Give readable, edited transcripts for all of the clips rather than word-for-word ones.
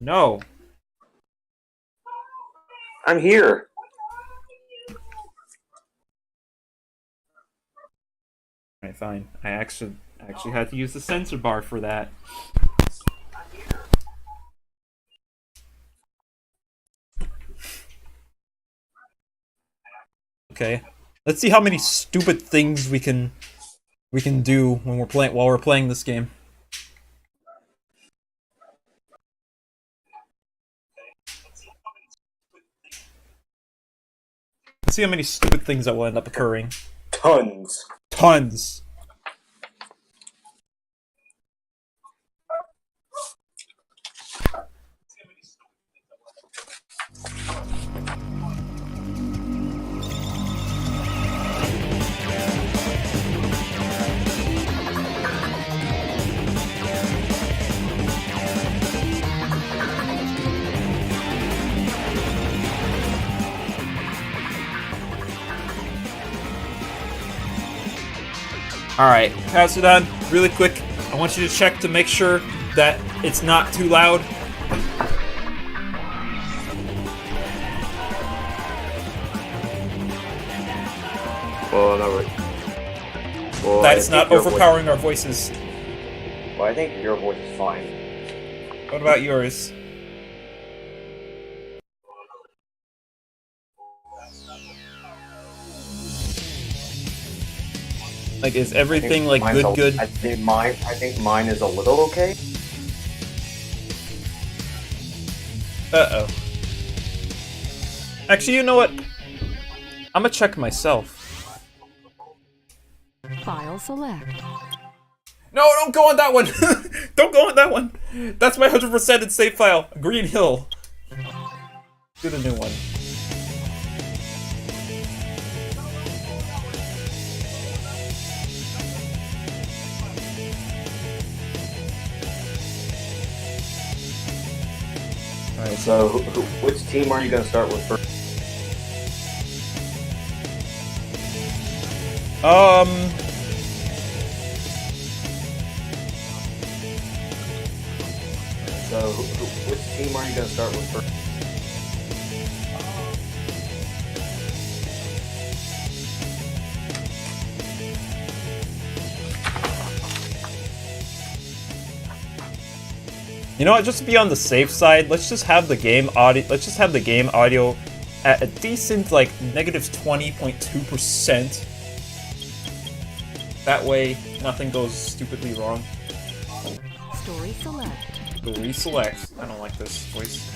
No. I'm here. Alright, fine. I actually had to use the sensor bar for that. Okay. Let's see how many stupid things we can do when we're playing this game. Let's see how many stupid things that will end up occurring. Tons. Tons. Alright, pass it on really quick. I want you to check to make sure that it's not too loud. Well, no, well, That it's not overpowering our voices. Well, I think your voice is fine. What about yours? Like, is everything like good? I think mine is a little okay. Uh-oh. Actually, you know what? I'm gonna check myself. File select. No, don't go on that one! Don't go on that one! That's my 100% in save file. Green Hill. Do the new one. Alright, So, which team are you going to start with first? So, which team are you going to start with first? You know what? Just to be on the safe side, let's just have the game audio. Let's just have the game audio at a decent, like, -20.2%. That way, nothing goes stupidly wrong. Story select. Story select. I don't like this voice.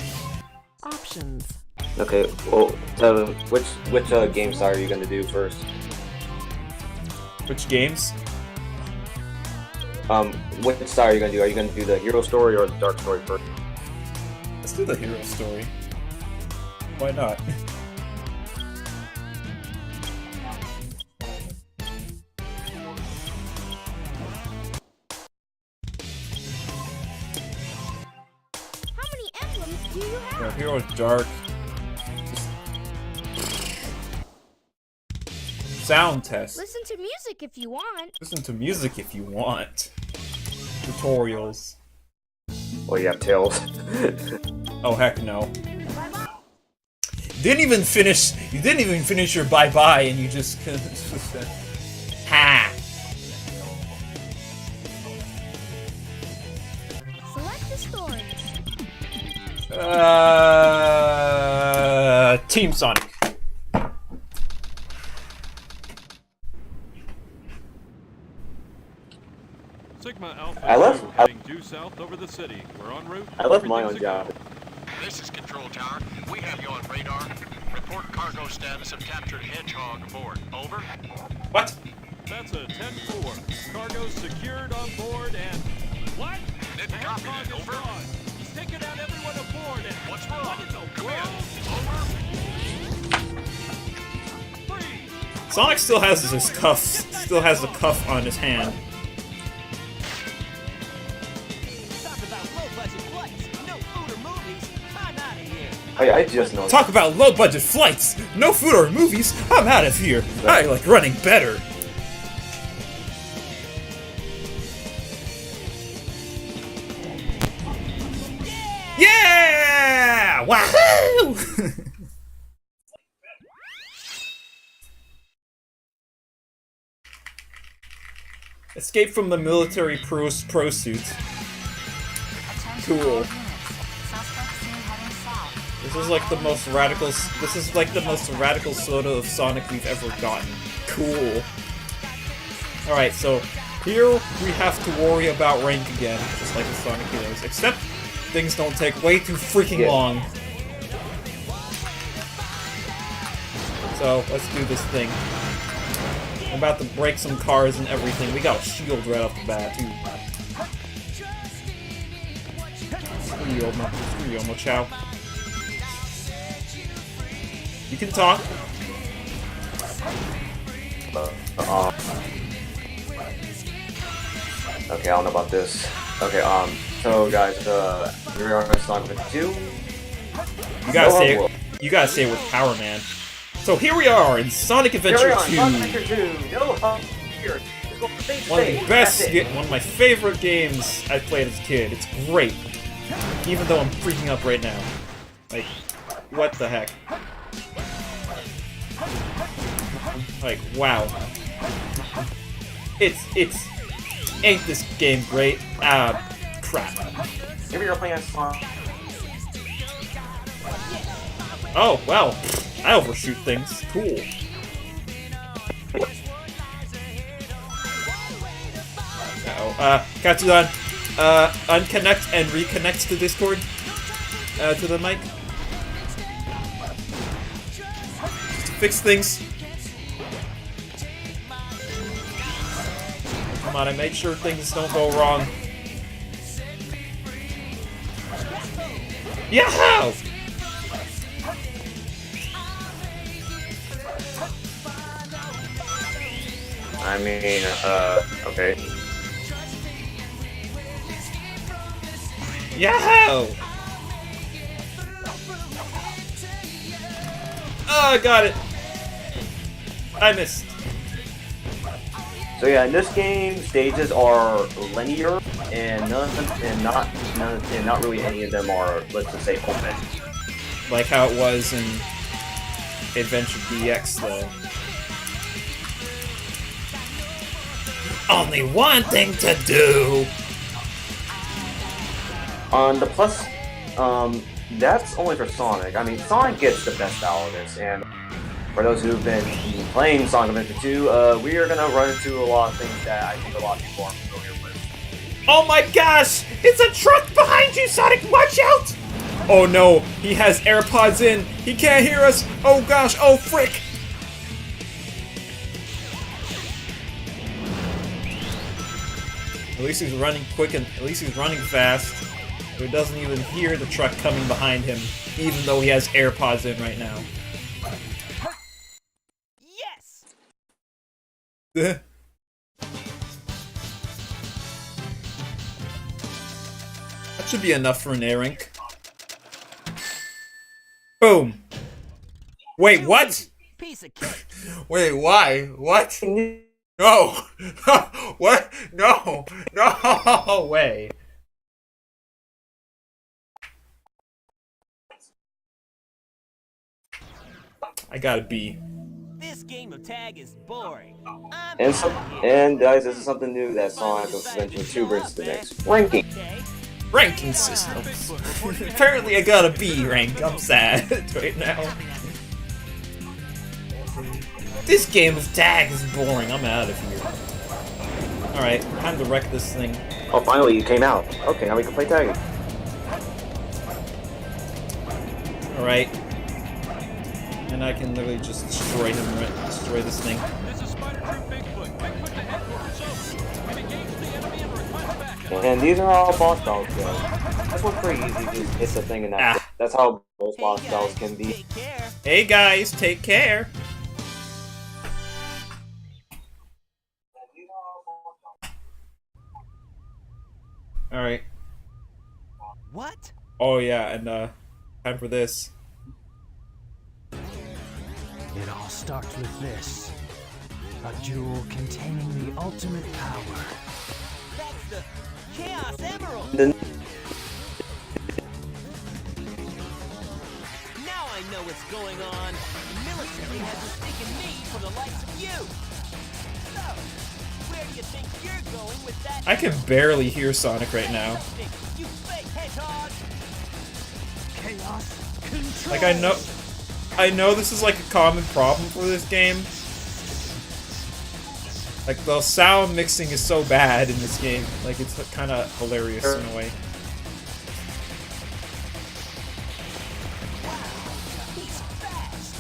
Options. Okay, well, which game style are you going to do first? Which games? Which style are you going to do? Are you going to do the hero story or the dark story first? Let's do the hero story. Why not? How many emblems do you have? Yeah, hero dark. Sound test. Listen to music if you want. Listen to music if you want. Tutorials. Well, you have Tails. Oh heck no. Didn't even finish. You didn't even finish your bye bye, and you just ha. Select the story. Team Sonic. Sigma Alpha I left- 2 heading due south over the city. We're en route. I left mine on Everything's a job. go. This is Control Tower. We have you on radar. Report cargo status of captured Hedgehog aboard. Over. What? That's a 10-4. Cargo secured on board and... What? Didn't copy Hedgehog that. is Over. gone. He's taken out everyone aboard and... What's wrong? What in the Come world? in. Over. Freeze! Sonic still has his cuff. Still has the cuff on his hand. I just know. Talk about low budget flights. No food or movies. I'm out of here. I like running better. Yeah! Wahoo! Escape from the military pro-suit. Cool. This is like the most radical. This is like the most radical soda of Sonic we've ever gotten. Cool. All right, so here we have to worry about rank again, just like the Sonic Heroes. Except things don't take way too freaking long. So let's do this thing. I'm about to break some cars and everything. We got a shield right off the bat too. Screw you, Omo Chow. You can talk. Okay, I don't know about this. Okay, so guys, here we are in Sonic 2. You gotta say it. You gotta say it with power, man. So here we are in Sonic Adventure 2. Sonic Adventure 2. No, here. One of the best, one of my favorite games I played as a kid. It's great, even though I'm freaking up right now. Like, what the heck? Like, wow. Ain't this game great? Crap. Here we are playing as Sonic. Oh, well. I overshoot things. Cool. Uh-oh. Katsudan, unconnect and reconnect to Discord. To the mic. Just to fix things. Come on, I made sure things don't go wrong. Yahoo! I mean, okay. Yahoo! Oh, I got it. I missed. So yeah, in this game, stages are linear, and not really any of them are, let's just say, open. Like how it was in Adventure DX, though. Only one thing to do. On the plus, that's only for Sonic. I mean, Sonic gets the best out of this, and for those who've been playing Sonic Adventure 2, we are gonna run into a lot of things that I think a lot of people aren't familiar with. Oh my gosh! It's a truck behind you, Sonic! Watch out! Oh no, he has AirPods in. He can't hear us. Oh gosh, oh frick! At least he's running quick and at least he's running fast. So he doesn't even hear the truck coming behind him, even though he has AirPods in right now. Yes! That should be enough for an A rank. Boom! Wait, what? Piece of cake. Wait, why? What? No! What? No! No way! I gotta be. This game of tag is boring. And guys, this is something new that Sonic Adventure 2 brings to the next ranking. Ranking systems. Apparently I got a B rank. I'm sad right now. This game of tag is boring. I'm out of here. Alright, time to wreck this thing. Oh, finally you came out. Okay, now we can play tag. Alright. And I can literally just destroy him, right? Destroy this thing. This is Spider Troop Bigfoot. Bigfoot the headquarters over. And engage the enemy and request backup. And these are all boss battles, guys. This one's pretty easy. Just hit the thing and that's how most boss battles can be. Take care. Hey guys, take care! Alright. What? Oh yeah, and time for this. It all starts with this. A jewel containing the ultimate power. That's the Chaos Emerald. Then I know what's going on. The military has mistaken me for the likes of you. So, where do you think you're going with that? I can barely hear Sonic right now. You fake hedgehog! Chaos control. Like, I know this is like a common problem for this game. Like, the sound mixing is so bad in this game. Like, it's kind of hilarious in a way. He's fast!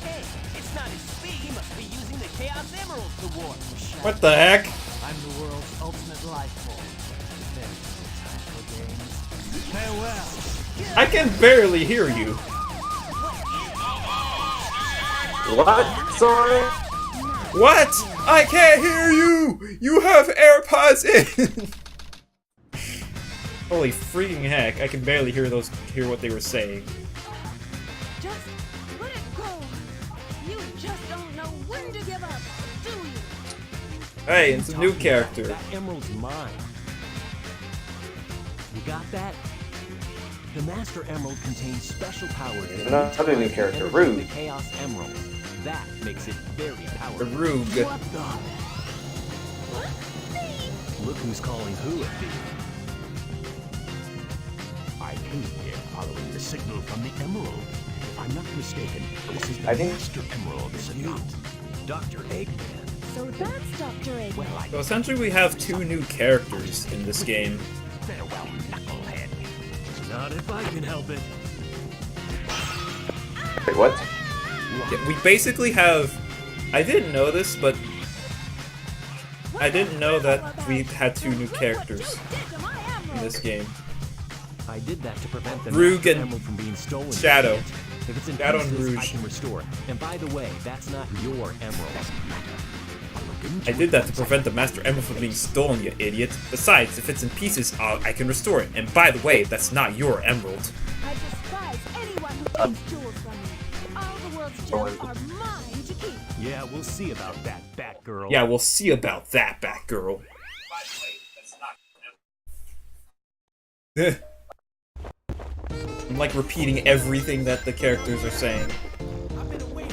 Hey, it's not his speed. He must be using the Chaos Emerald to warp. What the heck? I'm the world's ultimate life form. There's no time for games. Farewell. I can barely hear you. What? Sorry? What? I can't hear you! You have AirPods in! Holy freaking heck, I can barely hear what they were saying. Just let it go. You just don't know when to give up, do you? Hey, it's a new character. That emerald's mine. You got that? The Master Emerald contains special powers. that Another new neutralize character, the energy of Rogue. The Chaos Emerald. That makes it very The powerful. Roog. What the? Look who's calling who a thief. I came here following the signal from the Emerald. If I'm not mistaken, this is the I think- Master Emerald, is it not? Dr. Eggman. So that's Dr. Egg. Well, I So essentially we have two new characters in this game. farewell, knucklehead. Not if I can help it. Wait, what? Yeah, we basically have... I didn't know this, but... I didn't know that we had two new characters in this game. I did that to prevent the Roog Master and Emerald from being stolen. Shadow. If it's in Shadow and pieces, I Rouge. can restore it. And by the way, that's not your emerald. I did that to prevent the Master Emerald from being stolen, you idiot. Besides, if it's in pieces, I can restore it. And by the way, that's not your emerald. I despise anyone who takes jewels from me. All the world's gems are mine to keep. Yeah, we'll see about that, Batgirl. Yeah, we'll see about that, Batgirl. I'm like repeating everything that the characters are saying.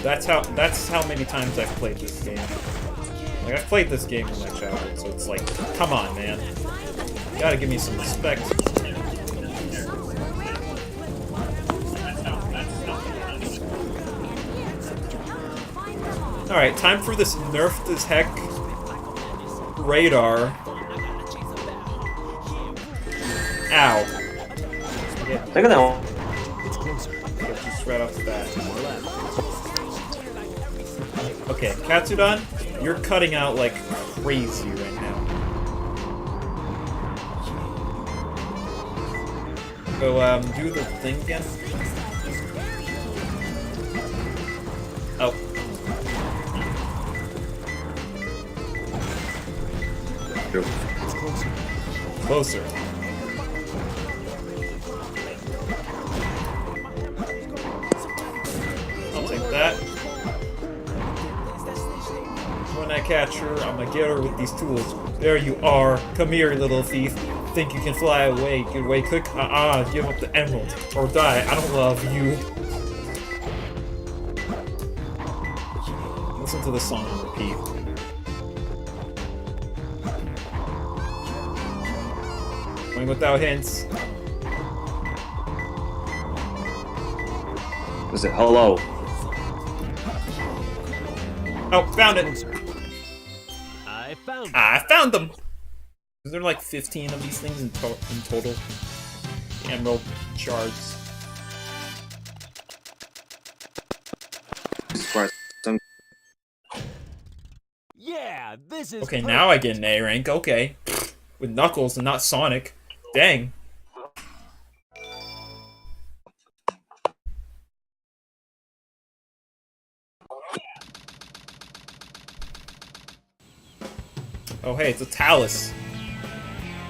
That's how many times I've played this game. Like, I've played this game in my childhood, so it's like, come on, man. You gotta give me some respect. Alright, time for this nerfed as heck radar. Ow. Look at that one. It's closer. Get just right off the bat. Okay, Katsudon, you're cutting out like crazy right now. So, do the thing again. Oh. It's closer. Closer. I'll take that. When I catch her, I'm gonna get her with these tools. There you are. Come here, little thief. Think you can fly away? Get away quick? Give up the emerald. Or die. I don't love you. Listen to the song on repeat. Going without hints. Is it hello? Oh, found it! I found it. I found them! Is there like 15 of these things in total? The emerald shards. Yeah, this is Okay, now I get an A rank, okay. With Knuckles and not Sonic. Dang. Oh hey, it's a Talus.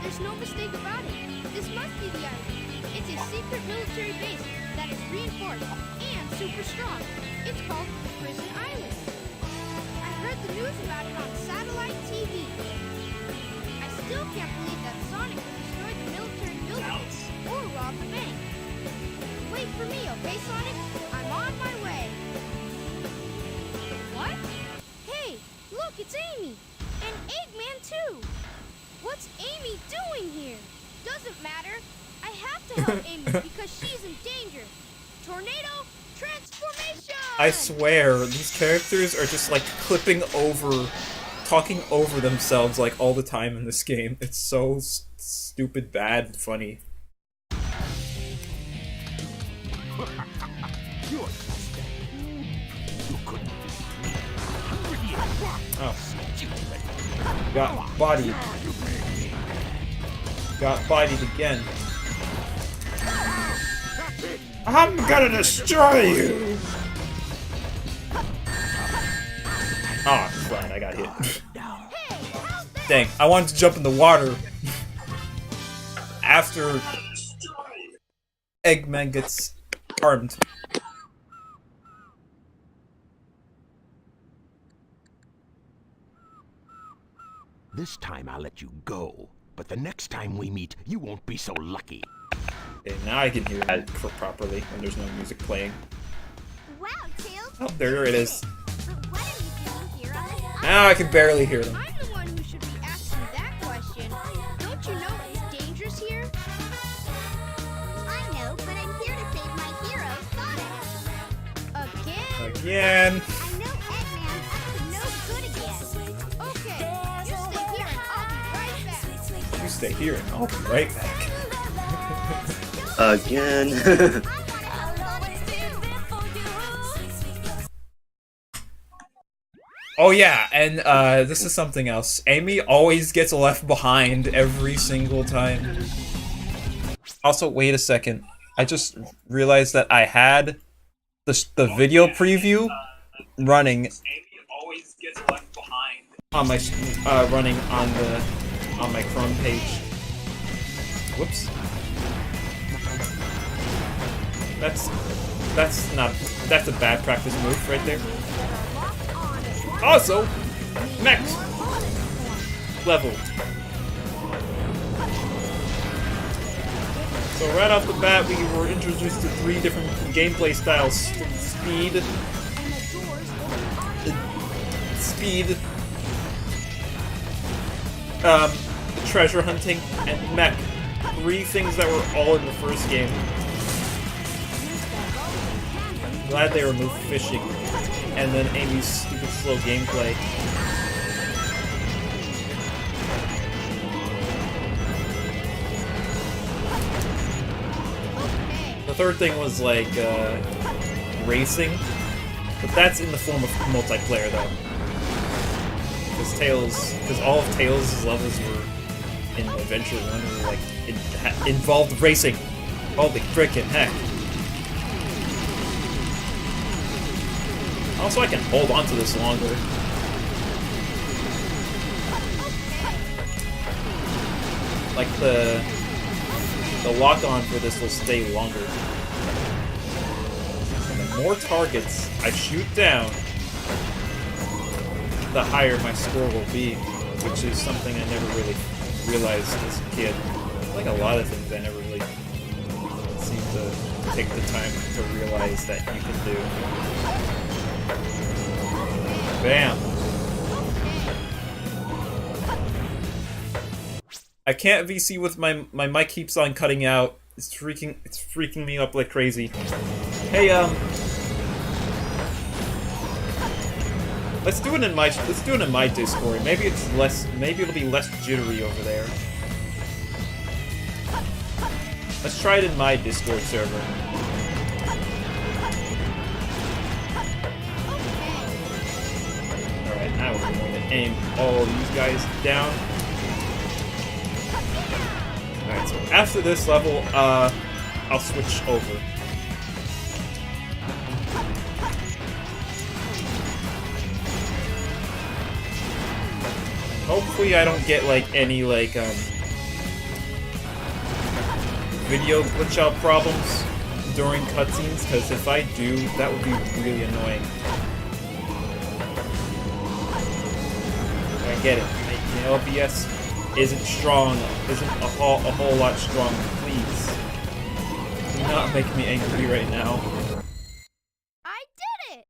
There's no mistake about it. This must be the island. It's a secret military base that is reinforced and super strong. It's called Prison Island. I heard the news about it on satellite TV. I still can't believe that Sonic would destroy the military buildings or rob the bank. Wait for me, okay, Sonic? I'm on And Eggman too! What's Amy doing here? Doesn't matter. I have to help Amy because she's in danger. Tornado transformation! I swear, these characters are just like talking over themselves like all the time in this game. It's so stupid, bad, and funny. Oh. Got bodied. Got bodied again. I'm gonna destroy you! Ah, crap, I got hit. Dang, I wanted to jump in the water after Eggman gets harmed. This time I'll let you go, but the next time we meet, you won't be so lucky. Okay, now I can hear that properly when there's no music playing. Wow, Tails! Oh, there it is. But what are you doing here on this island? Now I can barely hear them. I'm the one who should be asking that question. Don't you know it's dangerous here? I know, but I'm here to save my hero, Sonic. Again? Again. I know Eggman's up to no good again. Okay, you stay here and I'll be right back. You stay here and I'll be right back. Again. Oh yeah, and this is something else. Amy always gets left behind every single time. Also, wait a second. I just realized that I had the video preview running. Amy always gets left behind on my running on my Chrome page. Whoops. That's a bad practice move right there. Also, next level. So right off the bat, we were introduced to 3 different gameplay styles: speed, treasure hunting, and mech. 3 things that were all in the first game. Glad they removed fishing, and then Amy's stupid slow gameplay. The third thing was like racing, but that's in the form of multiplayer though. Because all of Tails' levels were in Adventure 1 were like involved racing. Holy frickin' heck! Also, I can hold on to this longer. Like the lock-on for this will stay longer. And the more targets I shoot down, the higher my score will be, which is something I never really realized as a kid. Like a lot of things I never really seem to take the time to realize that you can do. Bam! I can't VC with my mic keeps on cutting out. It's freaking me up like crazy. Hey, let's do it in my Discord. Maybe it'll be less jittery over there. Let's try it in my Discord server. Alright, now we're going to aim all these guys down. Alright, so after this level, I'll switch over. Hopefully I don't get like any like video glitch out problems during cutscenes, because if I do, that would be really annoying. I get it. The LBS isn't strong, isn't a whole lot strong. Please, do not make me angry right now. I did it!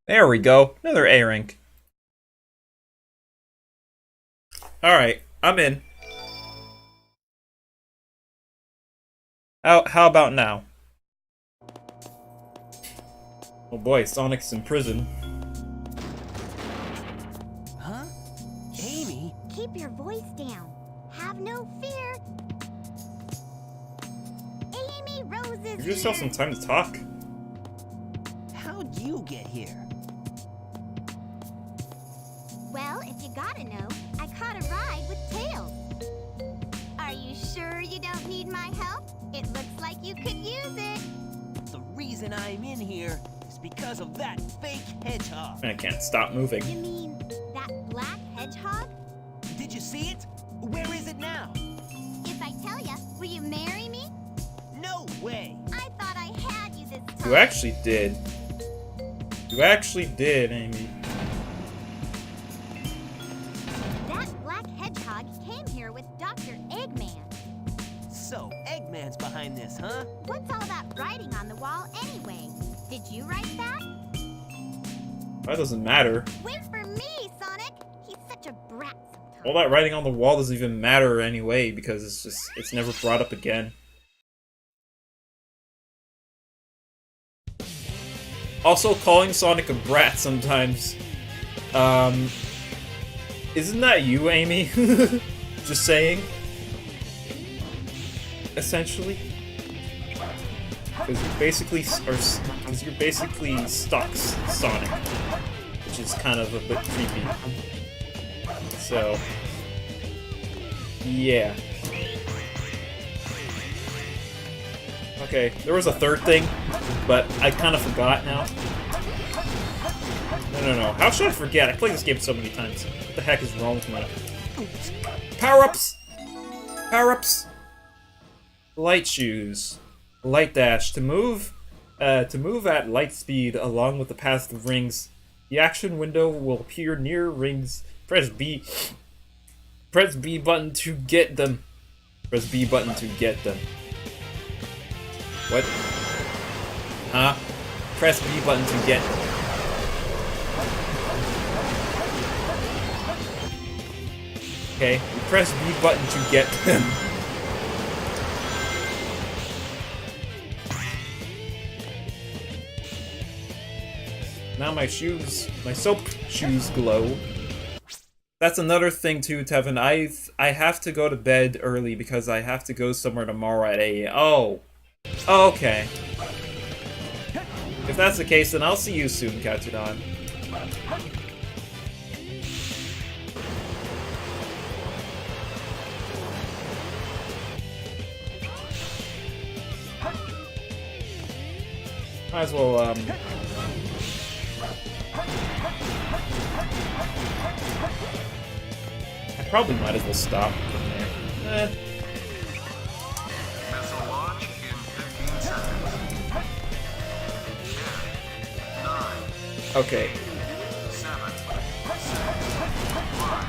There we go. Another A rank. Alright, I'm in. How about now? Oh boy, Sonic's in prison. Huh? Amy? Keep your voice down. Have no fear. Amy Rose is Give yourself some time to talk. How'd you get here? Well, if you gotta know, I caught a ride with Tails. Are you sure you don't need my help? It looks like you could use it. The reason I'm in here is because of that fake hedgehog. I can't stop moving. You mean that black hedgehog? Did you see it? Where is it now? If I tell ya, will you marry me? No way! I thought I had you this time. You actually did. You actually did, Amy. That black hedgehog came here with Dr. Eggman. So, Eggman's behind this, huh? What's all that writing on the wall anyway? Did you write that? That doesn't matter. Wait for me, Sonic! He's such a brat sometimes. All that writing on the wall doesn't even matter anyway because it's never brought up again. Also, calling Sonic a brat sometimes. Isn't that you, Amy? Just saying. Essentially. Because you're basically stock Sonic, which is kind of a bit creepy. So, yeah. Okay, there was a third thing, but I kind of forgot now. No. How should I forget? I played this game so many times. What the heck is wrong with me? Power-ups! Power-ups! Light shoes. Light dash. To move at light speed along with the path of rings, the action window will appear near rings. Press B. Press B button to get them. Press B button to get them. What? Huh? Press B button to get them. Okay, press B button to get them. Now my soap shoes glow. That's another thing too, Tevin. I have to go to bed early because I have to go somewhere tomorrow at 8 a.m. Oh. Okay. If that's the case, then I'll see you soon, Katsudan. Might as well, I probably might as well stop from there. Missile launch in 15 seconds. 10, 9, Okay. 7, 6, 5,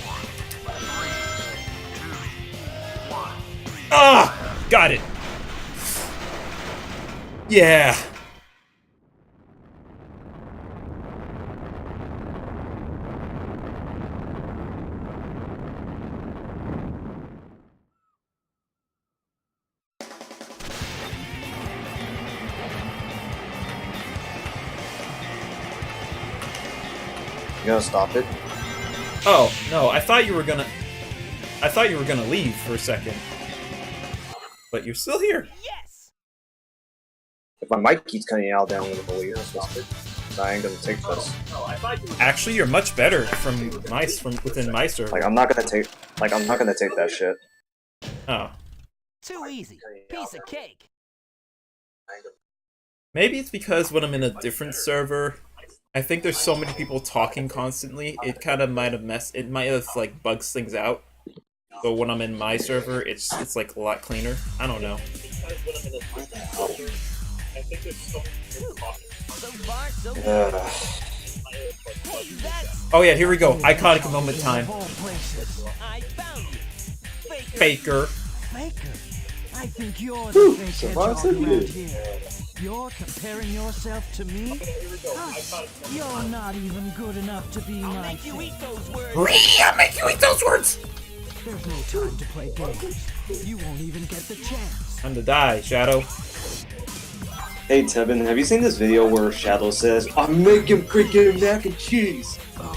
4, 3, 2, 1. Ah! Got it! Yeah! You gonna stop it? Oh, no, I thought you were gonna leave for a second. But you're still here. Yes! If my mic keeps cutting out, then I'm gonna believe you're gonna stop it. I ain't gonna take this. Actually, you're much better from within my server. Like I'm not gonna take that shit. Oh. Too easy. Piece of cake. Maybe it's because when I'm in a different server, I think there's so many people talking constantly, it kind of might have like bugs things out. But when I'm in my server, it's like a lot cleaner. I don't know. So far, so good. Hey, that's Oh yeah, here we go. Iconic moment time. All places. I found you. Faker. Faker. Faker, I think you're the fake so far, hedgehog so around good. here. You're comparing yourself to me? You're not even good enough to be my Make you eat those words. I'll make you eat those words! There's no time to play games. You won't even get the chance. Time to die, Shadow. Hey Tevin, have you seen this video where Shadow says, "I'm making freaking mac and cheese"? Oh,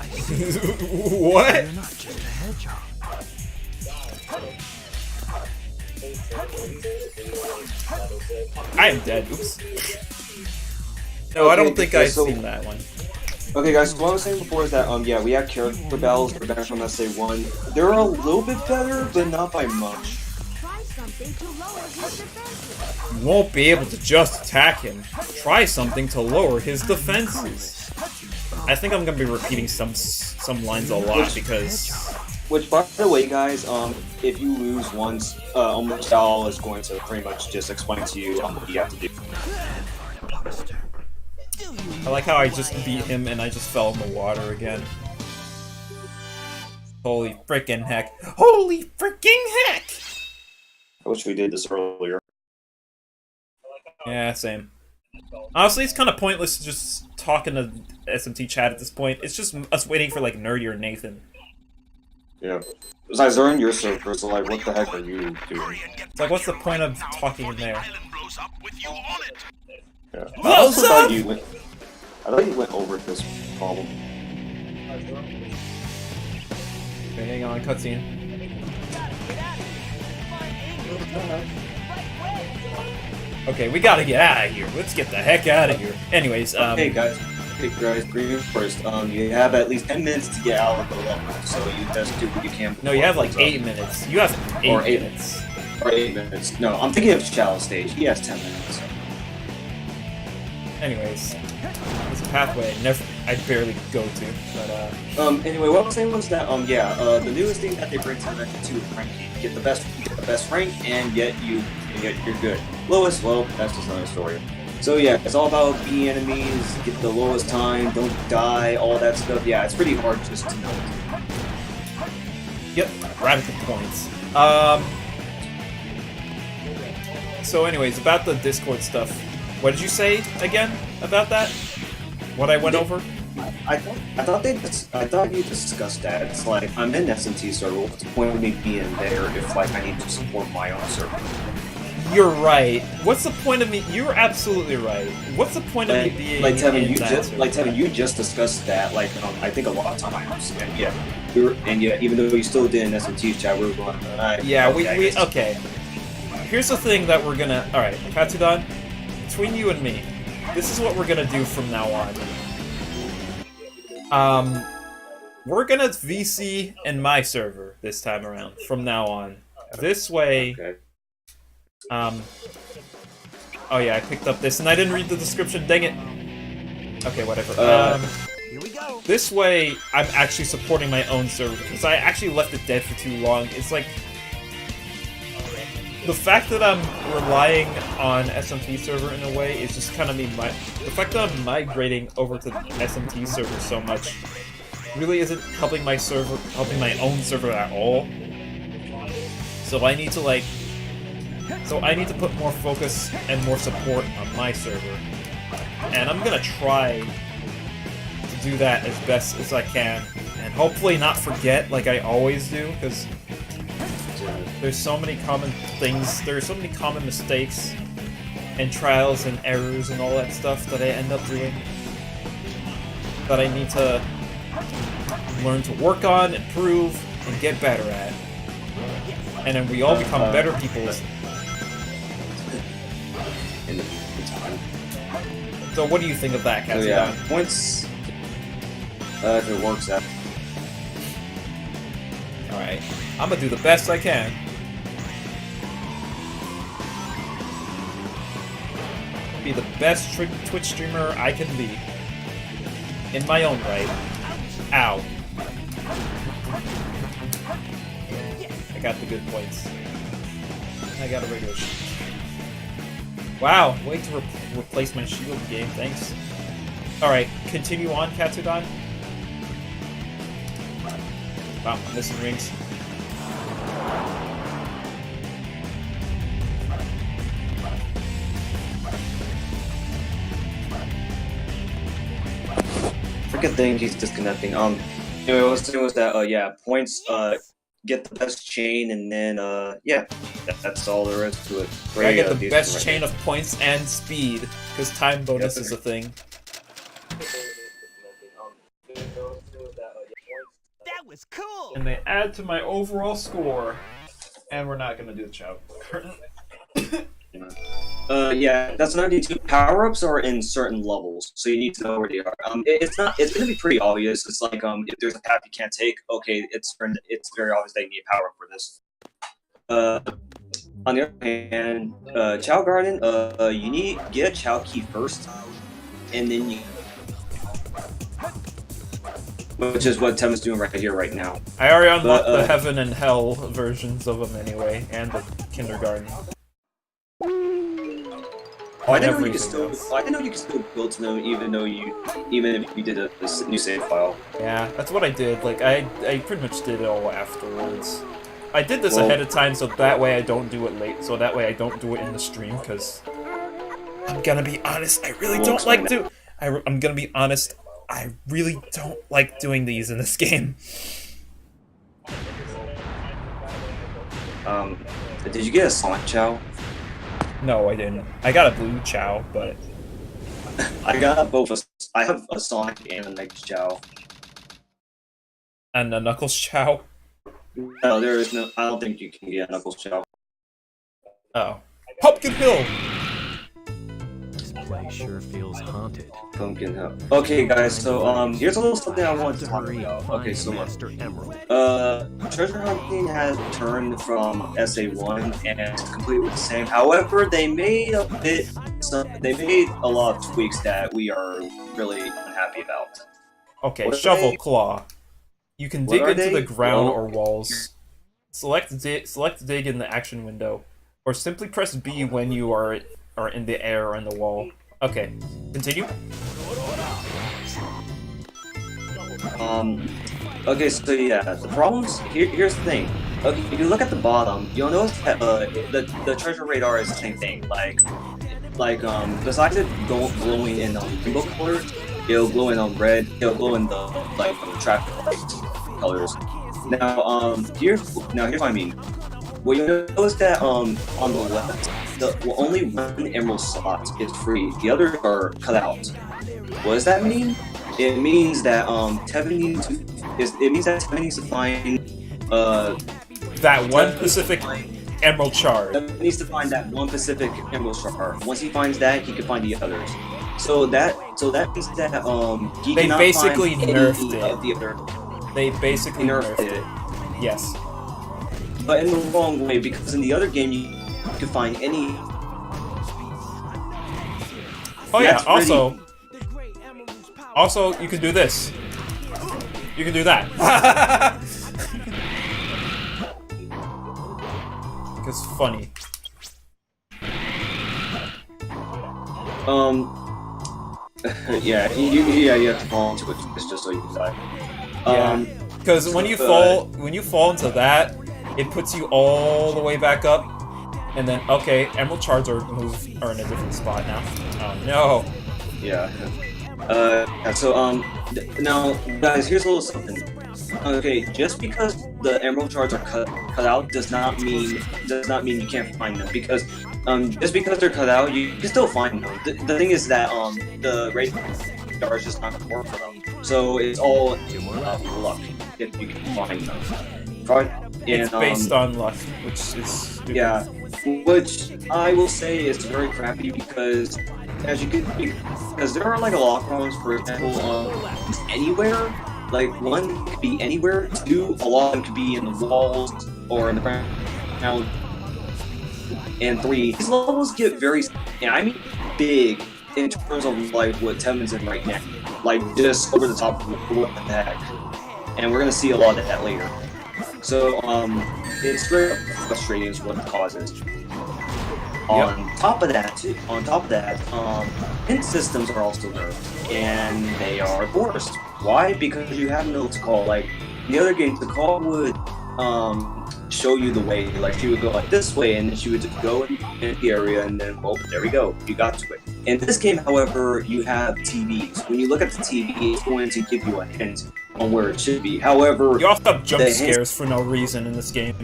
I see. What? You're not just a hedgehog. I am dead. Oops. No, I don't Okay, think I've so- seen that one. Okay guys, so what I was saying before is that, yeah, we have character battles for Bash on SA1. They're a little bit better, but not by much. Try something to lower his defenses. You won't be able to just attack him. Try something to lower his defenses. I think I'm gonna be repeating some lines a lot because Which, by the way, guys, if you lose once, almost all is going to pretty much just explain to you what you have to do. I like how I just beat him and I just fell in the water again. Holy frickin' heck. Holy fricking heck! I wish we did this earlier. Yeah, same. Honestly, it's kind of pointless just talking to SMT chat at this point. It's just us waiting for, like, Nerdy or Nathan. Yeah. Besides, they're in your server, so like, what the heck are you doing? It's like, what's the point of talking in there? Yeah. I Blows also thought up! I thought you went over this problem. Okay, hang on, cutscene. Okay, we gotta get out of here. Let's get the heck out of here. Anyways, Hey guys, briefing first. You have at least 10 minutes to get out of the level, so you just do what you can. No, you have like 8 minutes. You have 8 minutes. Or 8 minutes. No, I'm thinking of Shallow Stage. He has 10 minutes. Anyways, there's a pathway I barely go to, but Anyway, what I was saying was that the newest thing that they bring to the Vector 2 is ranking. You get the best rank, and yet you're good. Lowest, well, that's just another story. So yeah, it's all about beating enemies, get the lowest time, don't die, all that stuff. Yeah, it's pretty hard just to know. yep, radical points. So anyways, about the Discord stuff, what did you say again about that? What I went over? I thought you discussed that. It's like, I'm in SMT server, what's the point of me being there if like I need to support my own server? You're right. What's the point of me? You're absolutely right. What's the point of me being like Tevin, in that server? you just discussed that like I think a lot of times, and even though you still did in SMT chat, we were going. Yeah, okay. Here's the thing that we're gonna. All right, Katsudan, between you and me, this is what we're gonna do from now on. We're gonna VC in my server this time around. From now on, this way. Okay. Oh yeah, I picked up this and I didn't read the description. Dang it. Okay, whatever. Here we go. This way, I'm actually supporting my own server because I actually left it dead for too long. It's like the fact that I'm relying on SMT server in a way is just kind of the fact that I'm migrating over to the SMT server so much really isn't helping my own server at all. So I need to put more focus and more support on my server. And I'm gonna try to do that as best as I can. And hopefully not forget like I always do, because there's so many common things, there are so many common mistakes and trials and errors and all that stuff that I end up doing that I need to learn to work on, improve, and get better at. And then we all become better people. In the time. So what do you think of that, Katsudan? So yeah, points. If it works out. Alright, I'm gonna do the best I can. Be the best Twitch streamer I can be. In my own right. Ow. I got the good points. I got a regular shield. Wow, way to replace my shield game, thanks. Alright, continue on, Katsudan. Wow, I'm missing rings. can think he's disconnecting. Anyway, what I was saying was that, yeah, points, get the best chain, and then, yeah, that's all there is to it. I get the best chain of points and speed, because time bonus is a thing. That was cool! And they add to my overall score. And we're not gonna do the chow. Yeah, that's another thing too. Power-ups are in certain levels, so you need to know where they are. It's gonna be pretty obvious. It's like, if there's a path you can't take, okay, it's very obvious that you need a power-up for this. On the other hand, Chow Garden, you need to get a Chow Key first, and then you... Which is what Tem is doing right here, right now. I already unlocked the Heaven and Hell versions of them anyway, and the Kindergarten. I didn't know you could still build to them even if you did a new save file. Yeah, that's what I did. Like I pretty much did it all afterwards. I did this ahead of time so that way I don't do it late. So that way I don't do it in the stream, because I'm gonna be honest, I really don't like to. I'm gonna be honest. I really don't like doing these in this game. Did you get a Sonic Chow? No, I didn't. I got a blue Chow, but... I got both. I have a Sonic and a Knuckles Chow. And a Knuckles Chow? No, there is no... I don't think you can get a Knuckles Chow. Oh. Pumpkin Hill! This place sure feels haunted. Pumpkin Hill. Okay, guys, so, here's a little something I wanted to talk about. Okay, so, Treasure Hunting has turned from SA1 and it's completely the same. However, they made a lot of tweaks that we are really unhappy about. Okay, Shovel Claw. You can dig into the ground or walls. Select dig in the action window, or simply press B when you are in the air or in the wall. Okay, continue. Okay, so yeah, the problems, here's the thing. Okay, if you look at the bottom, you'll notice that, the treasure radar is the same thing. Besides it glowing in rainbow colors, it'll glow in red, it'll glow in the, traffic light colors. Now, here's what I mean. Well, you notice that, on the left, only one emerald slot is free, the others are cut out. What does that mean? It means that Tevin needs to find that one specific emerald shard. He needs to find that one specific emerald shard. Once he finds that, he can find the others. So that means that he they cannot basically find nerfed any it. of the other. They basically nerfed it. Yes. But in the wrong way, because in the other game you could find any. Oh yeah. Also, you can do this. You can do that. It's funny. Yeah, you have to fall into it just so you can die. Because when you fall into that, it puts you all the way back up, and then okay, emerald shards are in a different spot now. Oh no. Yeah. Now, guys, here's a little something. Okay, just because the emerald shards are cut out does not mean you can't find them. Because just because they're cut out, you can still find them. The thing is that the radar is just not gonna work for them. So it's all luck if you can find them. It's based on luck, which is stupid. Yeah, which I will say is very crappy because because there are like a lot of problems. For example, anywhere. Like, one could be anywhere, two, a lot of them could be in the walls or in the ground, and three, these levels get very, big in terms of like what Tevin's in right now. Like, just over the top of what the heck. And we're gonna see a lot of that later. So, it's very frustrating is what the cause is. On top of that, hint systems are also nerfed, and they are forced. Why? Because you have no to call. Like, in the other games, the call would show you the way. Like she would go like this way, and then she would just go in the area, and then well, there we go, you got to it. In this game, however, you have TVs. When you look at the TV, it's going to give you a hint on where it should be. However, You also have jump the scares for no reason in this game.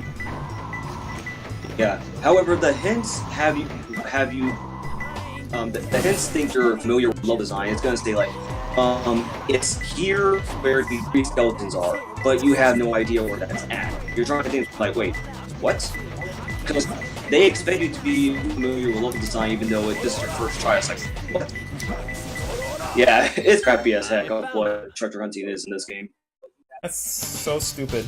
Yeah. However, the hints have you the hints think you're familiar with level design. It's gonna say like, it's here where the 3 skeletons are, but you have no idea where that's at. You're trying to think like, wait, what? Because they expect you to be familiar with level design, even though this is your first try. It's like, what? Yeah, it's crappy as heck of what treasure hunting is in this game. That's so stupid.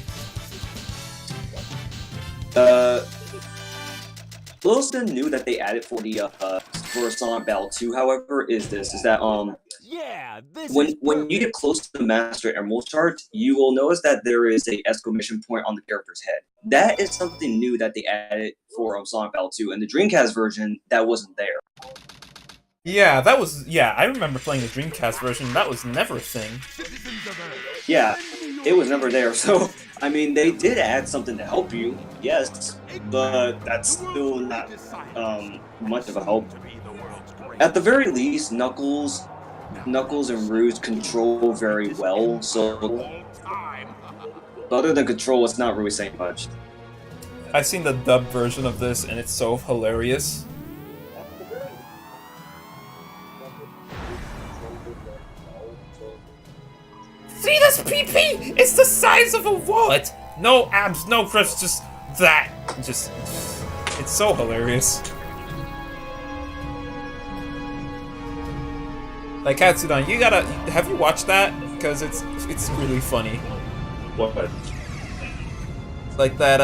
Little something new that they added for the for Sonic Battle 2, however, is that Yeah, this when you get close to the Master Emerald chart, you will notice that there is a exclamation point on the character's head. That is something new that they added for Sonic Battle 2. In the Dreamcast version, that wasn't there. Yeah, I remember playing the Dreamcast version. That was never a thing. Yeah, it was never there. So, I mean, they did add something to help you, yes, but that's still not much of a help. At the very least, Knuckles and Rouge control very well, so but other than control, it's not really saying much. I've seen the dubbed version of this, and it's so hilarious. See this PP? It's the size of a wallet! No abs, no crisps, just that. It's so hilarious. Like, Katsudan, have you watched that? Because it's really funny. What? Like that,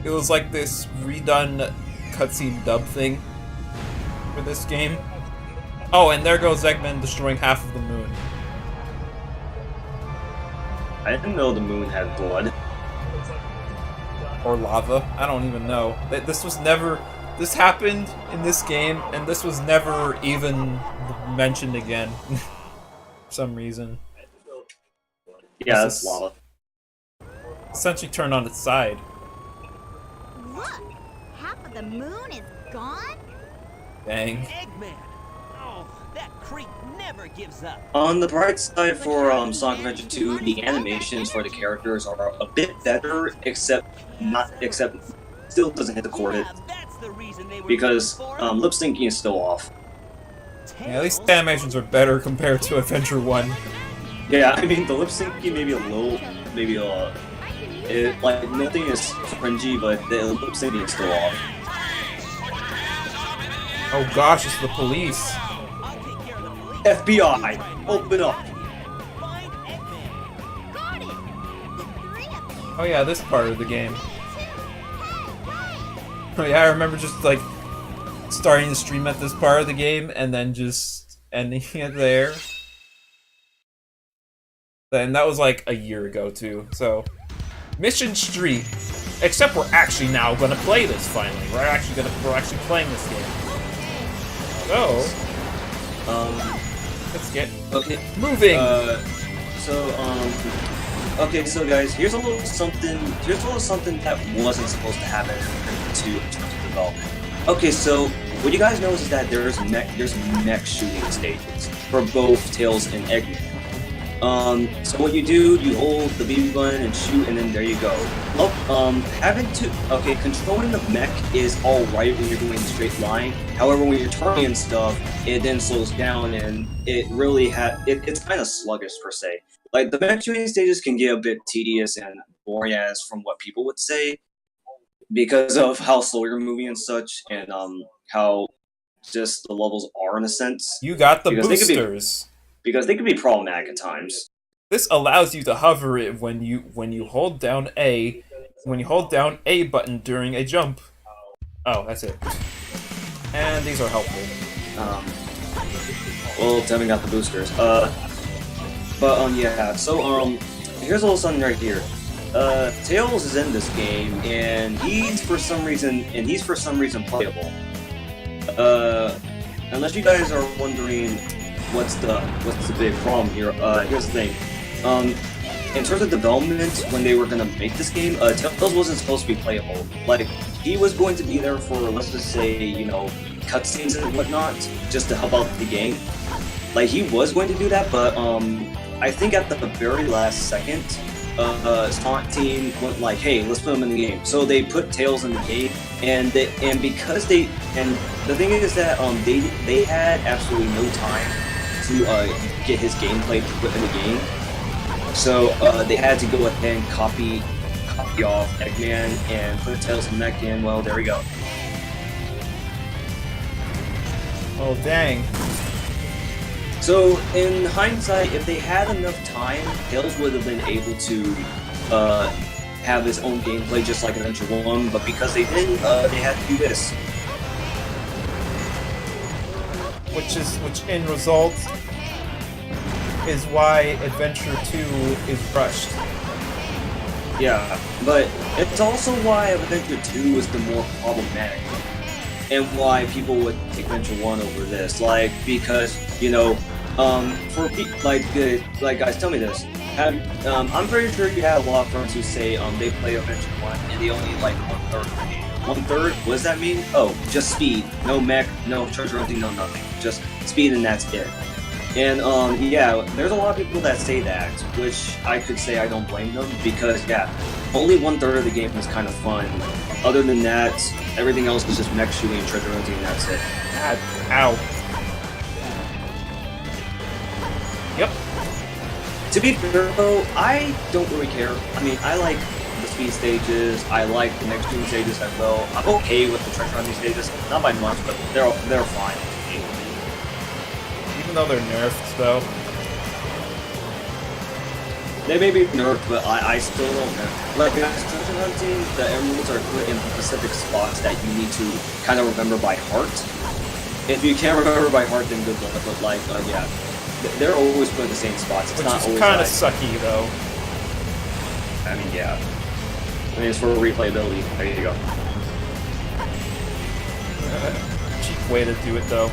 it was like this redone cutscene dub thing for this game. Oh, and there goes Eggman destroying half of the moon. I didn't know the moon had blood. Or lava. I don't even know. This happened in this game, and this was never even mentioned again. For some reason. Yeah, that's lava. Essentially turned on its side. Look! Half of the moon is gone? Dang. Eggman! Oh, that creep never gives up. On the bright side for Sonic Adventure 2, the animations for the characters are a bit better, except still doesn't hit the chord Yeah, that's the reason they were because looking for lip syncing is still off. Yeah, at least the animations are better compared to Adventure 1. Yeah, I mean the lip syncing maybe like nothing is cringy, but the lip syncing is still off. Oh gosh, it's the police. I'll take care of the police. FBI, open up! Find Eggman. Got it! The 3 of you. Oh yeah, this part of the game. Hey, hey! Oh yeah, I remember just like starting the stream at this part of the game and then just ending it there. Then that was like a year ago too, so Mission Street. Except we're actually now gonna play this finally. We're actually playing this game. So let's get moving. Okay, so guys, here's a little something that wasn't supposed to happen in terms of development. Okay, so what you guys know is that there's mech shooting stages for both Tails and Eggman. So what you do, you hold the BB gun and shoot, and then there you go. Controlling the mech is alright when you're doing a straight line. However, when you're turning and stuff, it then slows down, and it really it's kind of sluggish per se. Like, the mech shooting stages can get a bit tedious and boring as from what people would say, because of how slow you're moving and such, and how just the levels are in a sense. You got the boosters. Because they can be problematic at times. This allows you to hover it when you hold down A button during a jump. Oh, that's it. And these are helpful. Well, Devin got the boosters. Yeah. So here's a little something right here. Tails is in this game, and he's for some reason playable. Unless you guys are wondering what's the big problem here, here's the thing. in terms of development, when they were gonna make this game, Tails wasn't supposed to be playable. Like, he was going to be there for, let's just say, you know, cutscenes and whatnot, just to help out the game. Like, he was going to do that, but I think at the very last second, Sonic team went like, hey, let's put him in the game. So they put Tails in the game, and because the thing is that they had absolutely no time to get his gameplay put in the game. So they had to go ahead and copy off Eggman and put Tails in that game. Well, there we go. Oh, dang. So, in hindsight, if they had enough time, Tails would have been able to have his own gameplay just like Adventure 1, but because they didn't, they had to do this. Which in result is why Adventure 2 is rushed. Yeah, but it's also why Adventure 2 is the more problematic. And why people would take Adventure 1 over this, like, because, you know, for people, like guys, tell me this. I'm pretty sure you have a lot of friends who say, they play Adventure 1 and they only like 1/3 of the game. 1/3? What does that mean? Oh, just speed. No mech, no treasure hunting, no nothing. Just speed and that's it. And, yeah, there's a lot of people that say that, which I could say I don't blame them, because, yeah, only 1/3 of the game is kind of fun. Other than that, everything else is just mech shooting and treasure hunting, and that's it. Ow. Yep. To be fair, though, I don't really care. I mean, I like the speed stages, I like the mech shooting stages as well. I'm okay with the treasure hunting stages, not by much, but they're fine. Even though they're nerfed, though. They may be nerfed, but I still don't care. Like, as treasure hunting, the emeralds are put in specific spots that you need to kind of remember by heart. If you can't remember by heart, then good luck, but like, yeah. They're always put in the same spots. It's Which not is always kind of like, sucky, though. I mean, yeah. I mean, it's for replayability. There you go. Cheap way to do it, though.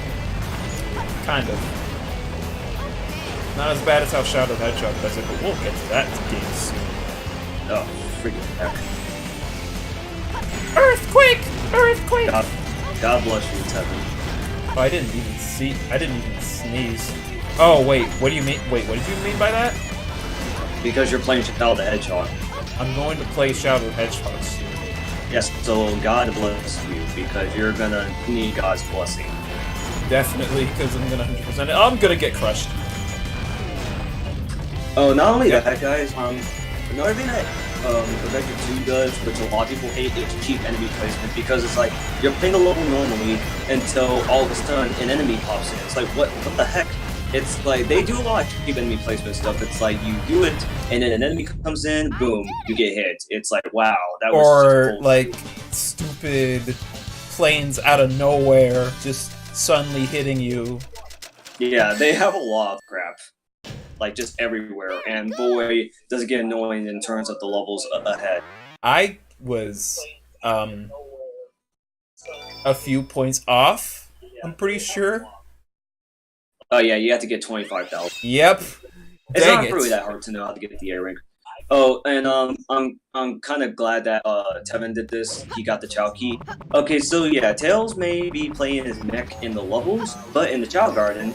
Kind of. Not as bad as how Shadow the Hedgehog does it, but we'll get to that game soon. Oh, freaking heck. Earthquake! Earthquake! God bless you, Tevin. Oh, I didn't even sneeze. Oh, wait, what do you mean? Wait, what did you mean by that? Because you're playing Shadow the Hedgehog. I'm going to play Shadow the Hedgehog soon. Yes, so God bless you, because you're gonna need God's blessing. Definitely, because I'm gonna 100% it. I'm gonna get crushed. Oh, not only that, guys, another thing that Adventure 2 does, which a lot of people hate, is cheap enemy placement, because it's like, you're playing the level normally until all of a sudden an enemy pops in. It's like, what the heck? It's like, they do a lot of cheap enemy placement stuff. It's like, you do it, and then an enemy comes in, boom, you get hit. It's like, wow, that was Or, cool. like, stupid planes out of nowhere just suddenly hitting you. Yeah, they have a lot of crap. Like, just everywhere, and boy, does it get annoying in terms of the levels ahead. I was, a few points off, I'm pretty sure. Oh yeah, you have to get 25,000. Yep. It's Dang not it. really that hard to know how to get the A rank. Oh, and I'm kind of glad that Tevin did this. He got the Chao key. Okay, so yeah, Tails may be playing his mech in the levels, but in the Chao Garden,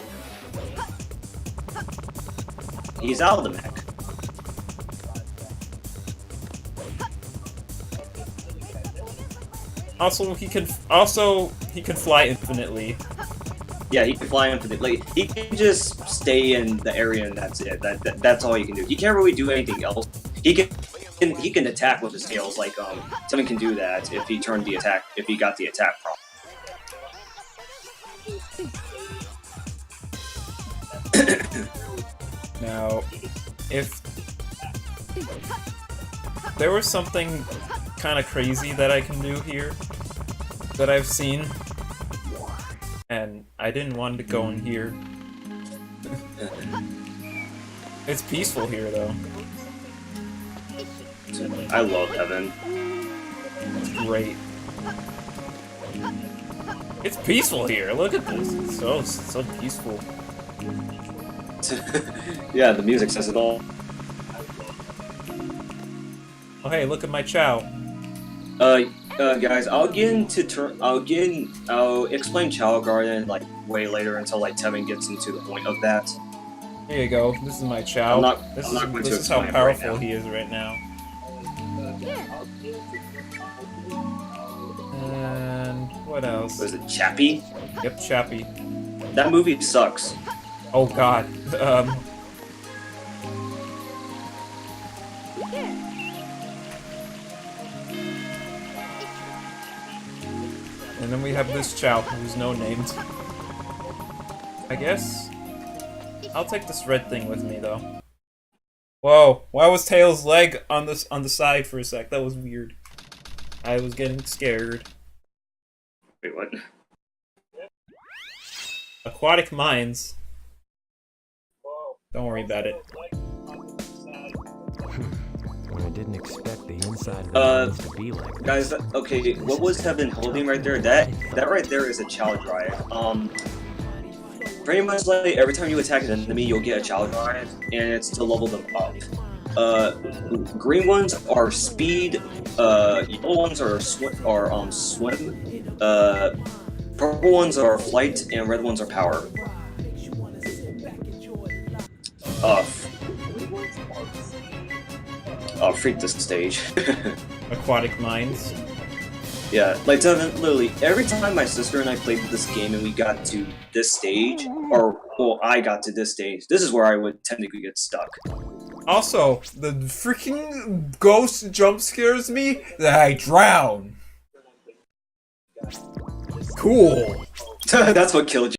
he's out of the mech. Also, he can fly infinitely. Yeah, he can fly infinitely. Like, he can just stay in the area and that's it. That's all he can do. He can't really do anything else. He can attack with his tails. Like Tevin can do that if he turned the attack. If he got the attack problem. Now, if there was something kind of crazy that I can do here that I've seen, and I didn't want to go in here. It's peaceful here, though. I love Heaven. It's great. It's peaceful here. Look at this. It's so peaceful. Yeah, the music says it all. Oh hey, look at my Chow. Guys, I'll explain Chow Garden like way later until like Tevin gets into the point of that. Here you go. This is my Chow. I'm not This going to is how explain it right powerful now. he is right now. And what else? Was it Chappie? Yep, Chappie. That movie sucks. Oh god. And then we have this Chow, who's no named. I guess I'll take this red thing with me though. Whoa! Why was Tails' leg on the side for a sec? That was weird. I was getting scared. Wait, what? Aquatic mines. Don't worry about it. I didn't expect the inside of the mines to be like this. Guys, okay, what was Tevin holding right there? That right there is a Chow Drive. Pretty much like every time you attack an enemy, you'll get a Chow Drive, and it's to level them up. Green ones are speed, yellow ones are swim, purple ones are flight, and red ones are power. Freak this stage. Aquatic mines. Yeah, like Tevin, literally, every time my sister and I played this game and we got to this stage, or, well, I got to this stage, this is where I would technically get stuck. Also, the freaking ghost jump scares me that I drown. Cool. That's what killed you.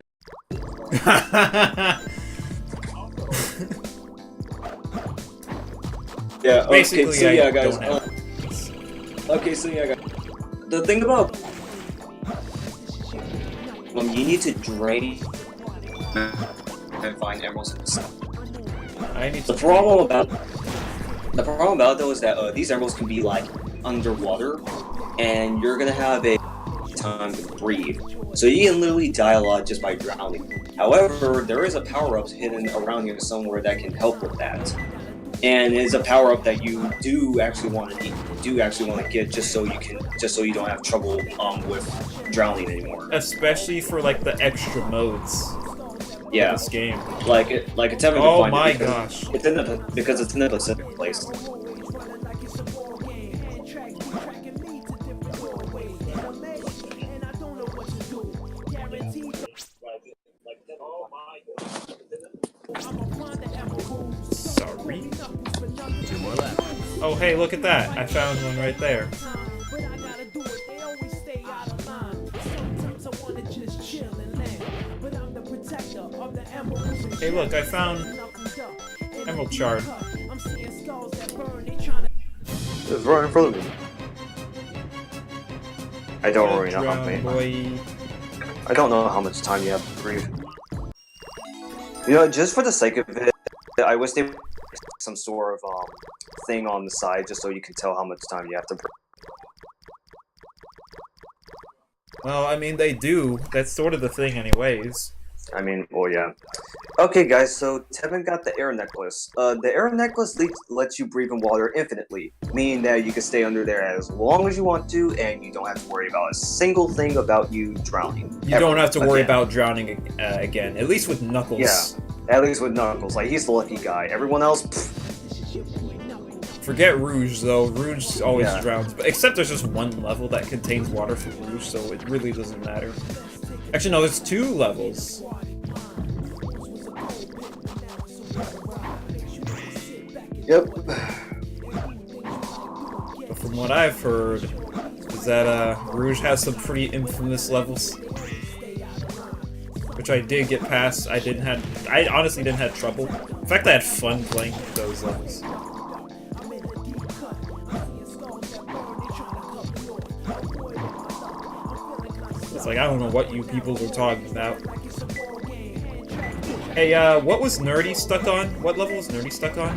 Yeah, Basically, okay, so yeah, guys. don't have Okay, so yeah, guys. The thing about you need to drain and find emeralds in the sun. The problem about though is that these emeralds can be like underwater, and you're gonna have a time to breathe. So you can literally die a lot just by drowning. However, there is a power-up hidden around here somewhere that can help with that. And it's a power-up that you do actually want to get just so you don't have trouble with drowning anymore. Especially for like the extra modes. Yeah. Of this game. Like it's having to Oh find my it gosh. it's in a specific place. Sorry. 2 more left. Oh hey, look at that. I found one right there. Hey look, I found Emerald Shard. It's right in front of me. I don't really know how many. Boy. I don't know how much time you have to breathe. You know, just for the sake of it, I wish they would some sort of thing on the side just so you can tell how much time you have to breathe. Well, I mean, they do. That's sort of the thing anyways. I mean, well, yeah. Okay, guys, so Tevin got the air necklace. The air necklace lets you breathe in water infinitely, meaning that you can stay under there as long as you want to, and you don't have to worry about a single thing about you drowning. You don't have to worry about drowning again, at least with Knuckles. Yeah, at least with Knuckles. Like, he's the lucky guy. Everyone else, pfft. Forget Rouge, though. Rouge always Yeah. drowns. But except there's just one level that contains water for Rouge, so it really doesn't matter. Actually, no, there's 2 levels. Yep. But from what I've heard, is that Rouge has some pretty infamous levels. Which I did get past. I honestly didn't have trouble. In fact, I had fun playing those levels. It's like, I don't know what you people are talking about. Hey, what was Nerdy stuck on? What level was Nerdy stuck on?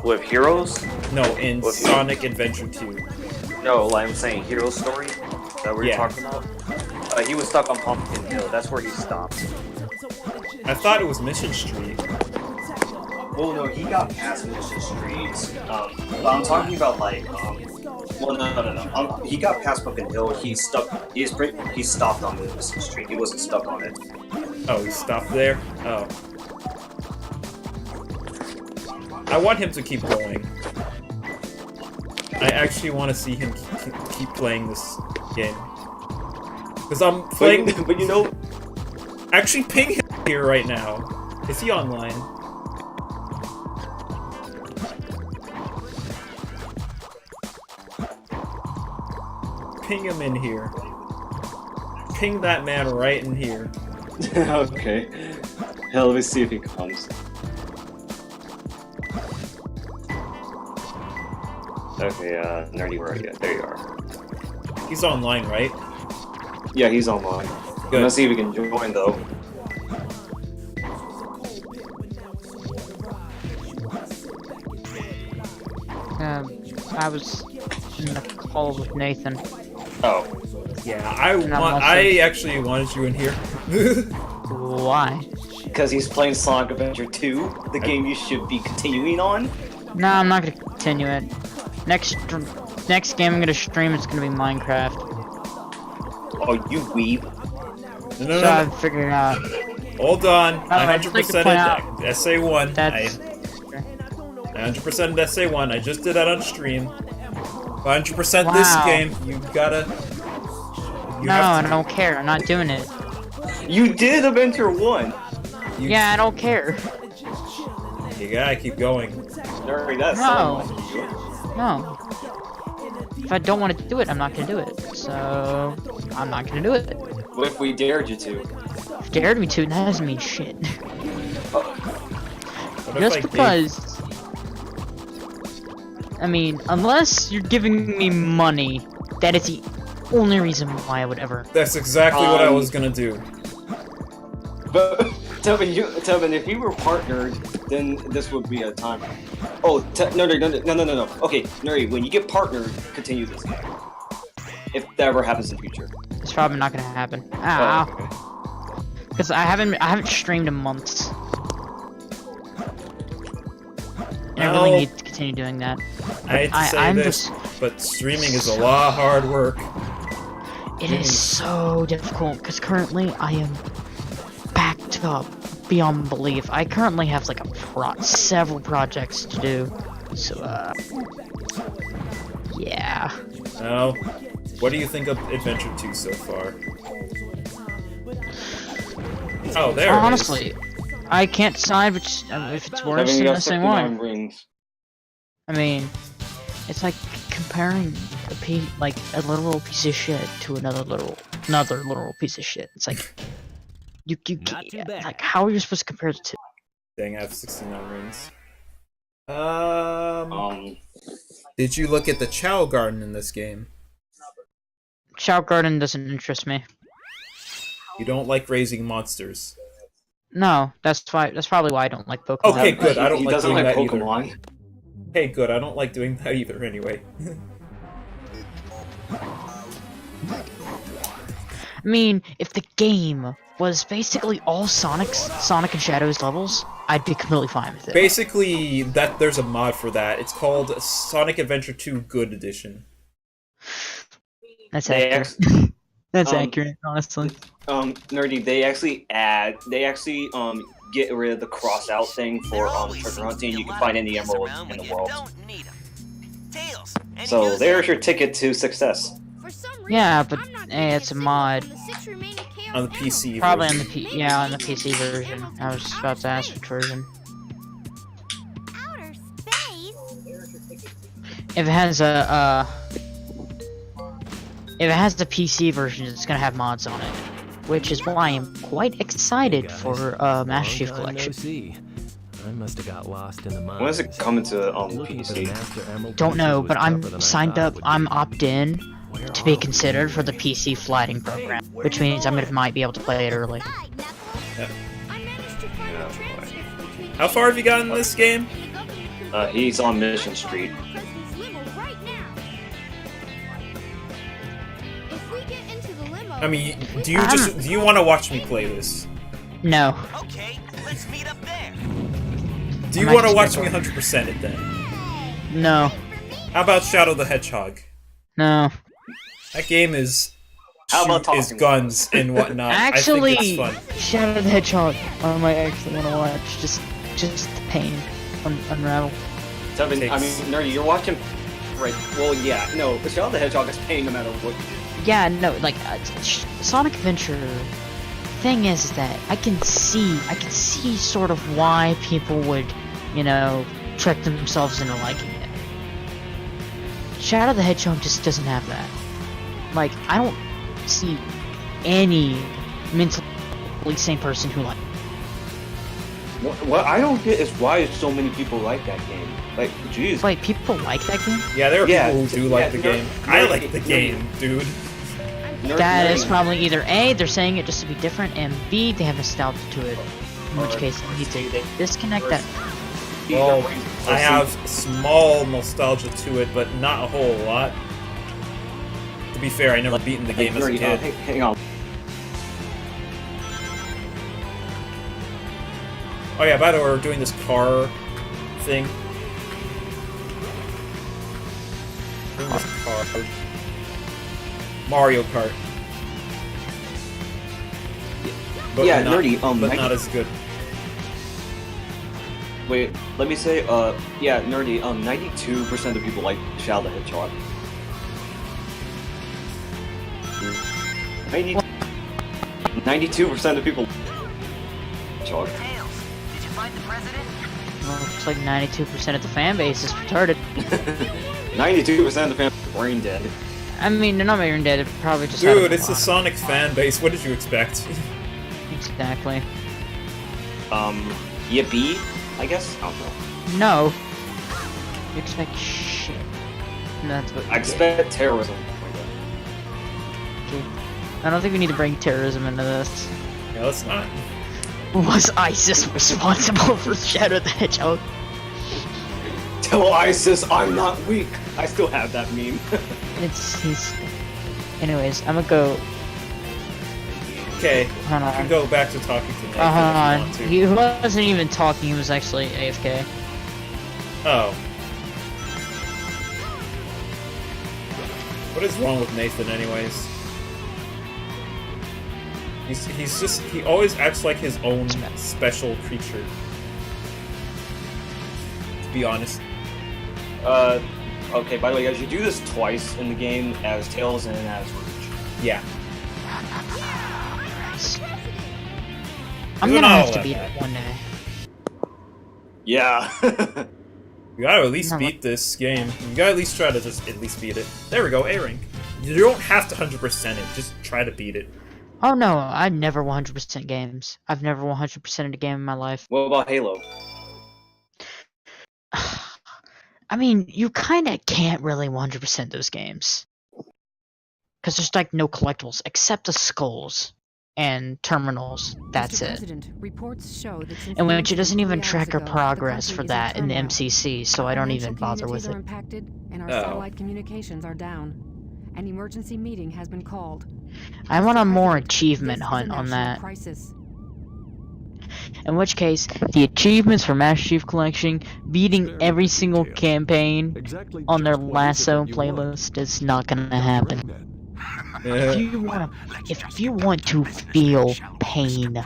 With Heroes? No, in Sonic Adventure 2. No, like I'm saying, Heroes Story? Is that what you're talking about? He was stuck on Pumpkin Hill. That's where he stopped. I thought it was Mission Street. Well, no, he got past Mission Street. But I'm talking about like, well, no. He got past Pumpkin Hill. He stopped on the Mission Street. He wasn't stuck on it. Oh, he stopped there? Oh. I want him to keep going. I actually want to see him keep playing this game. Because I'm playing... But you know... Actually, ping him here right now. Is he online? Ping him in here. Ping that man right in here. Okay. Hell, let me see if he comes. Okay, Nerdy, where are you? There you are. He's online, right? Yeah, he's online. Good. Let's see if we can join, though. I was in the call with Nathan. Oh. Yeah, I actually wanted you in here. Why? Because he's playing Sonic Adventure 2, the game you should be continuing on? No, I'm not gonna continue it. Next game I'm gonna stream is gonna be Minecraft. Oh, you weeb. No, So I've figured out. Hold on. I I'd just like to 100%ed point out SA1. that's- I 100%ed SA1. I just did that on stream. 100% Wow. this game. You gotta... No, I don't care. I'm not doing it. You did Adventure 1! Yeah, I don't care. You gotta keep going. Nerdy, that's No. so No. If I don't want to do it, I'm not gonna do it. So I'm not gonna do it. What if we dared you to? If you dared me to, that doesn't mean shit. What if Just I because. I mean, unless you're giving me money, that is the only reason why I would ever. That's exactly what I was gonna do. But, Tevin, if you were partnered, then this would be a time. Oh, no. Okay, Nerdy, when you get partnered, continue this game. If that ever happens in the future. It's probably not gonna happen. Oh, Ow. Because I haven't streamed in months. And I really need to continue doing that. I hate to say I'm this, just- but streaming is a lot of hard work. It is so difficult because currently I am backed up beyond belief. I currently have like several projects to do. So yeah. Now, what do you think of Adventure 2 so far? Oh, there Honestly, it is. I can't decide which if it's worse Tevin, you than got the same 69 one. rings. I mean, it's like comparing a literal piece of shit to another literal piece of shit. It's like you Not too bad. like how are you supposed to compare the two? Dang, I have 69 rings. Did you look at the Chow Garden in this game? Chow Garden doesn't interest me. You don't like raising monsters. No, that's probably why I don't like Pokemon. Okay, good. I don't He like doesn't doing like that Pokemon. either. Hey, good. I don't like doing that either. Anyway. I mean, if the game was basically all Sonic and Shadows levels, I'd be completely fine with it. Basically, there's a mod for that. It's called Sonic Adventure 2 Good Edition. That's They accurate. That's accurate, honestly. Nerdy, they actually get rid of the cross out thing for treasure hunting. You can find any emeralds in the world. So there's your ticket to success. For some reason, Yeah, but I'm not hey, gonna it's a get mod. the 6 remaining Chaos On the PC Probably on version. the on the PC version. I was about to ask which version. outer space. If it has the PC version, it's gonna have mods on it, which is why I'm quite excited for Master Chief Collection. I must have got lost in the mines. When is it coming to Looking for the PC? Master Emerald Don't know, pieces but was I'm tougher than I signed thought up. it would I'm be. opt-in to be considered for the PC flighting program, which means might be able to play it early. Hi, Knuckles. Yep. I managed to find the transcript between How far have you gotten in this game? He's on Mission Street. President's limo right now. If we get into the limo, I mean, do you want to watch me play this? No. Okay, let's meet up there. Do you I want to might just watch me record. 100% it then? No. How about Shadow the Hedgehog? No. That game is How about is talking? guns and whatnot. Actually, I think it's fun. Shadow the Hedgehog, I might actually want to watch. Just the pain. Unravel. Tevin, I mean, Takes- Nerdy, you're watching. Right. Well, yeah. No, Shadow the Hedgehog is paying no matter what you do. Yeah, no, like Sonic Adventure. Thing is that I can see sort of why people would, you know, trick themselves into liking it. Shadow the Hedgehog just doesn't have that. Like, I don't see any mentally sane person who like. What I don't get is why so many people like that game. Like, jeez. Like, people like that game? Yeah, there are Yeah, people who do like yeah, the no- game. no- I like the no- game, dude. That is probably either A, they're saying it just to be different, and B, they have nostalgia to it. In which case, you need to disconnect that. Well, I have small nostalgia to it, but not a whole lot. To be fair, I never beaten the game as a kid. Hang on. Oh yeah, by the way, we're doing this car thing. Doing this car. Mario Kart. But Yeah, not, Nerdy, but I- not as good. Wait, let me say, yeah, Nerdy, 92% of people like Shadow the Hedgehog. 92% of people Hedgehog. Did you find the president? Well, looks like 92% of the fan base is retarded. 92% of the fans are brain dead. I mean, they're not even dead, they're probably just out of Dude, it's a line. Sonic fan base. What did you expect? Exactly. Yippee, I guess? I don't know. No. You expect shit. And that's what you I expect terrorism. get. I don't think we need to bring terrorism into this. Yeah, let's not. Was ISIS responsible for Shadow the Hedgehog? Tell ISIS I'm not weak. I still have that meme. He's... Anyways, I'm gonna go... Okay, Hold you on. can go back to talking to Nathan Hold if on. you want to. He wasn't even talking, he was actually AFK. Oh. What is wrong with Nathan, anyways? He's just, he always acts like his own special creature. To be honest. Okay, by the way, guys, you do this twice in the game as Tails and as Rouge. Yeah. I'm Doing gonna all have to that. beat it one day. Yeah. You gotta at least No, beat this game. You gotta at least try to just at least beat it. There we go, A rank. You don't have to 100% it, just try to beat it. Oh no, I never 100% games. I've never 100%ed a game in my life. What about Halo? I mean, you kinda can't really 100% those games. Cause there's like no collectibles, except the skulls and terminals. That's Mr. it. President, reports show that since And the which it doesn't incident even 3 track hours our ago, the progress for country is that in the turmoil. MCC, so I don't Financial even bother with communities are it. impacted, and our Oh. satellite communications are down. An emergency meeting has been called. I want a Mr. more President, achievement this is a hunt on national that. crisis. In which case, the achievements for Master Chief Collection, beating every single campaign on their Lasso playlist is not gonna happen. If you want to feel pain,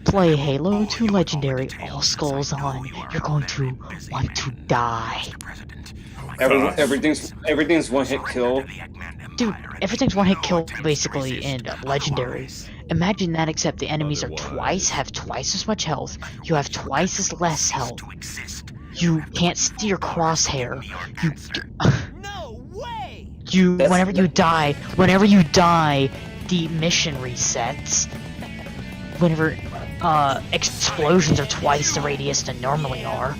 play Halo 2 Legendary All Skulls on. You're going to want to die. Everything's one hit kill. Dude, everything's one hit kill basically in Legendary. Imagine that, except the enemies are have twice as much health. You have twice as less health. You can't see your crosshair. No way! Whenever you die, the mission resets. Whenever explosions are twice the radius than normally are.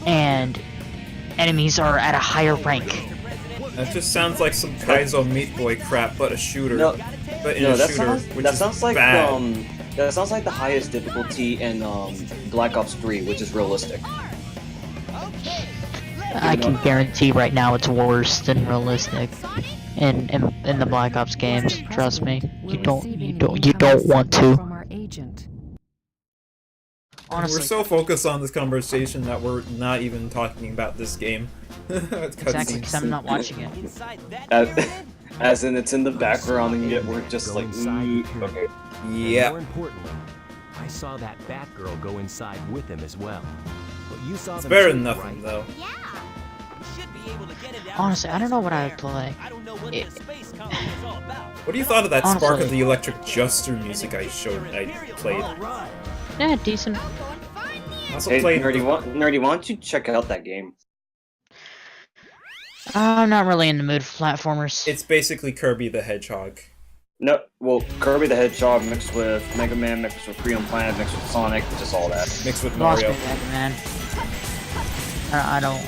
And enemies are at a higher rank. That just sounds like some Kaizo Meat Boy crap, but a shooter. No, but in no, a that shooter, sounds which that is sounds like bad. that sounds like the highest difficulty in Black Ops 3, which is realistic. I can guarantee right now it's worse than realistic. In the Black Ops games, trust me. You don't want to. From our agent. Honestly. We're so focused on this conversation that we're not even talking about this game. Exactly, because I'm not watching it. Inside that As in, it's in the background, and yet we're just Go like, inside the pyramid. okay. But Yeah. more importantly, I saw that Batgirl go inside with him as well. But you saw It's them better too, than nothing, right? though. Yeah. we should be able to get into outer Honestly, I don't know what I would space play. I don't know what It- this space colony is all about. What do you thought of that Spark Honestly. of the Electric Juster music I played? All right. Yeah, decent. I'll go and find the I also Hey, played. Nerdy, why don't you check out that game? I'm not really in the mood for platformers. It's basically Kirby the Hedgehog. No, well, Kirby the Hedgehog mixed with Mega Man, mixed with Freedom Planet, mixed with Sonic, just all that. Mixed with Lost me, Mario. Mega Man. I don't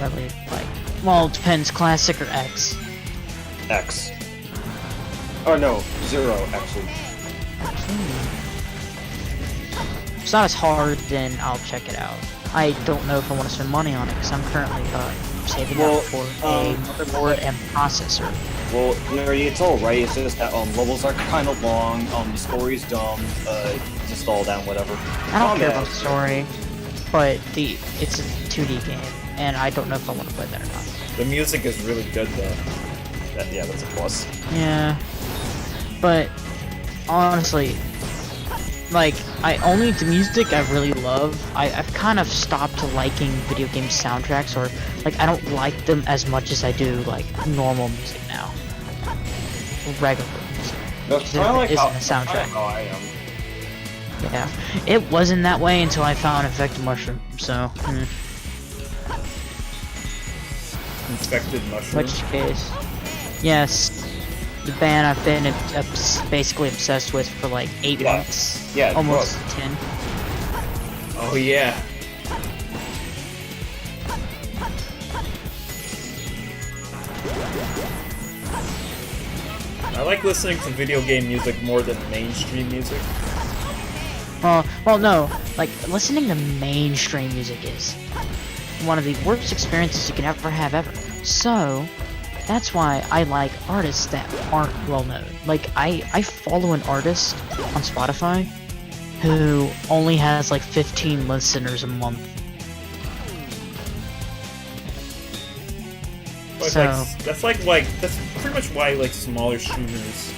really like. Well, it depends, classic or X. X. Oh no, Zero, actually. If it's not as hard, then I'll check it out. I don't know if I want to spend money on it because I'm currently saving Well, up for a motherboard and processor. Well, Nerdy, it's alright, it's just that levels are kind of long, the story's dumb, just all down, whatever. I don't care about the story, but it's a 2D game, and I don't know if I want to play that or not. The music is really good, though. Yeah, that's a plus. Yeah, but honestly, like the music I really love. I've kind of stopped liking video game soundtracks, or like I don't like them as much as I do like normal music now. Regular music. That's There kind of like isn't how, a soundtrack. how I am. Yeah, it wasn't that way until I found Infected Mushroom. So, Infected Mushroom. which case, yes, the band I've been basically obsessed with for like 8 Yeah. months. Yeah, Almost 10. Oh yeah. I like listening to video game music more than mainstream music. Well, no. Like, listening to mainstream music is one of the worst experiences you can ever have ever. So, that's why I like artists that aren't well known. Like, I follow an artist on Spotify who only has like 15 listeners a month. But So- that's pretty much why like smaller streamers,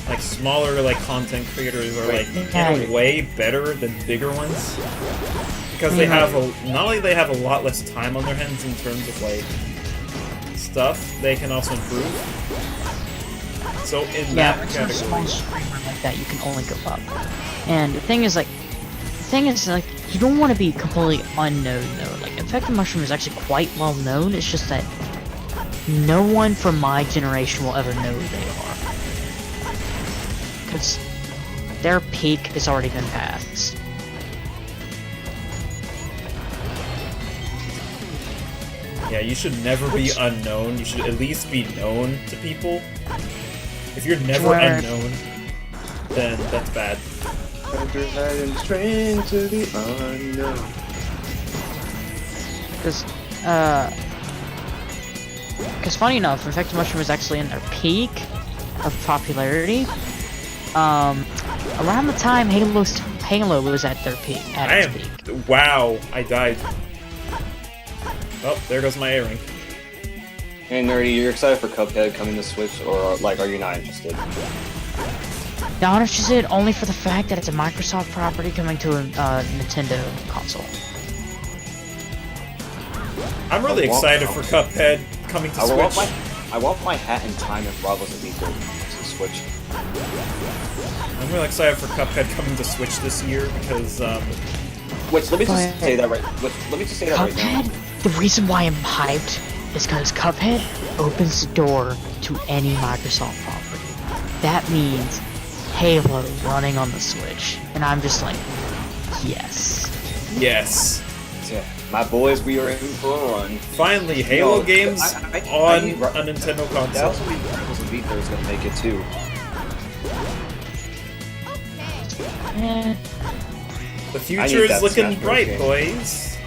like smaller like content creators are like Yeah. in a way better than bigger ones, because they have not only they have a lot less time on their hands in terms of like stuff, they can also improve. So in Yeah, that for a small category, streamer like that, you can only go up. And the thing is, like, you don't want to be completely unknown, though. Like, Infected Mushroom is actually quite well known, it's just that no one from my generation will ever know who they are. Because their peak has already been passed. yeah, you should never be unknown. You should at least be known to people. If you're never Word. unknown, then that's bad. to the unknown. Because funny enough, Infected Mushroom is actually in their peak of popularity. Around the time Halo was at their peak. Peak. Wow, I died. Oh, there goes my A-ring. Hey, Nerdy, you're excited for Cuphead coming to Switch, or like, are you not interested? Now, I'm interested only for the fact that it's a Microsoft property coming to a Nintendo console. I'm really excited for Cuphead coming to Switch. I want my hat in time if Rob wasn't beat to Switch. I'm really excited for Cuphead coming to Switch this year because, Wait, let me just say that right. Let me just say that right now. Cuphead, the reason why I'm hyped is because Cuphead opens the door to any Microsoft property. That means Halo running on the Switch, and I'm just like, yes. yes. Yeah, my boys, we are in for a run. Finally, Halo No, games I on need a Nintendo That console. also means Rebels and Beat is gonna make it too. Eh, The I future need is that looking Smash Bros. bright, game. boys.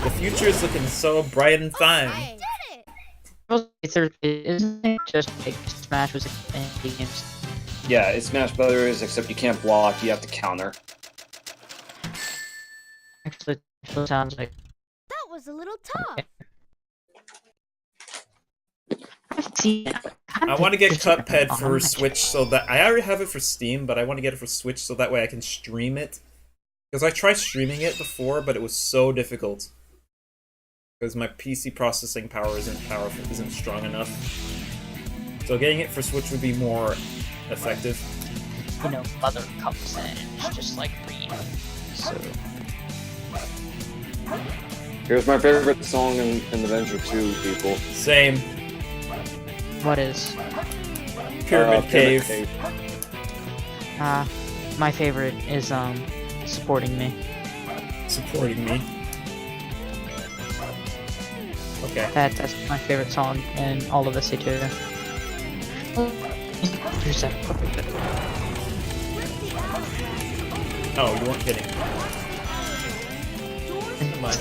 The future is looking so bright and fine. I did it! isn't it just like Smash was indie games? Yeah, it's Smash Brothers, except you can't block, you have to counter. actually sounds like. That was a little tough. I want to get Cuphead for Switch so that I already have it for Steam, but I want to get it for Switch so that way I can stream it. Because I tried streaming it before, but it was so difficult. Because my PC processing power isn't strong enough. So getting it for Switch would be more effective. You know, Mother comes in and it's just like green. So. Here's my favorite song in Adventure 2, people. Same. What is? Pyramid Cave. My favorite is Supporting Me. Supporting Me. Okay. That's my favorite song in all of SC2. Here's that. Oh, you weren't kidding. Come on.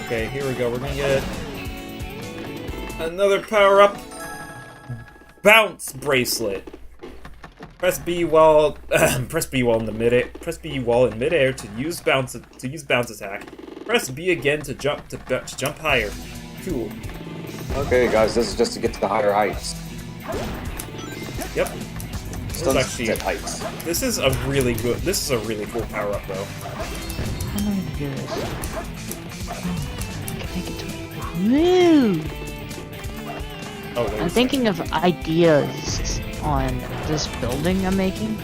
Okay, here we go. We're gonna get another power-up. Bounce bracelet. Press B while press B while in the midair. Press B while in midair to use bounce attack. Press B again to jump higher. Cool. Okay, guys, this is just to get to the higher heights. Yep. This is a really cool power-up, though. How am I gonna do this? I can make it to Woo! Oh, I'm thinking of ideas on this building I'm making.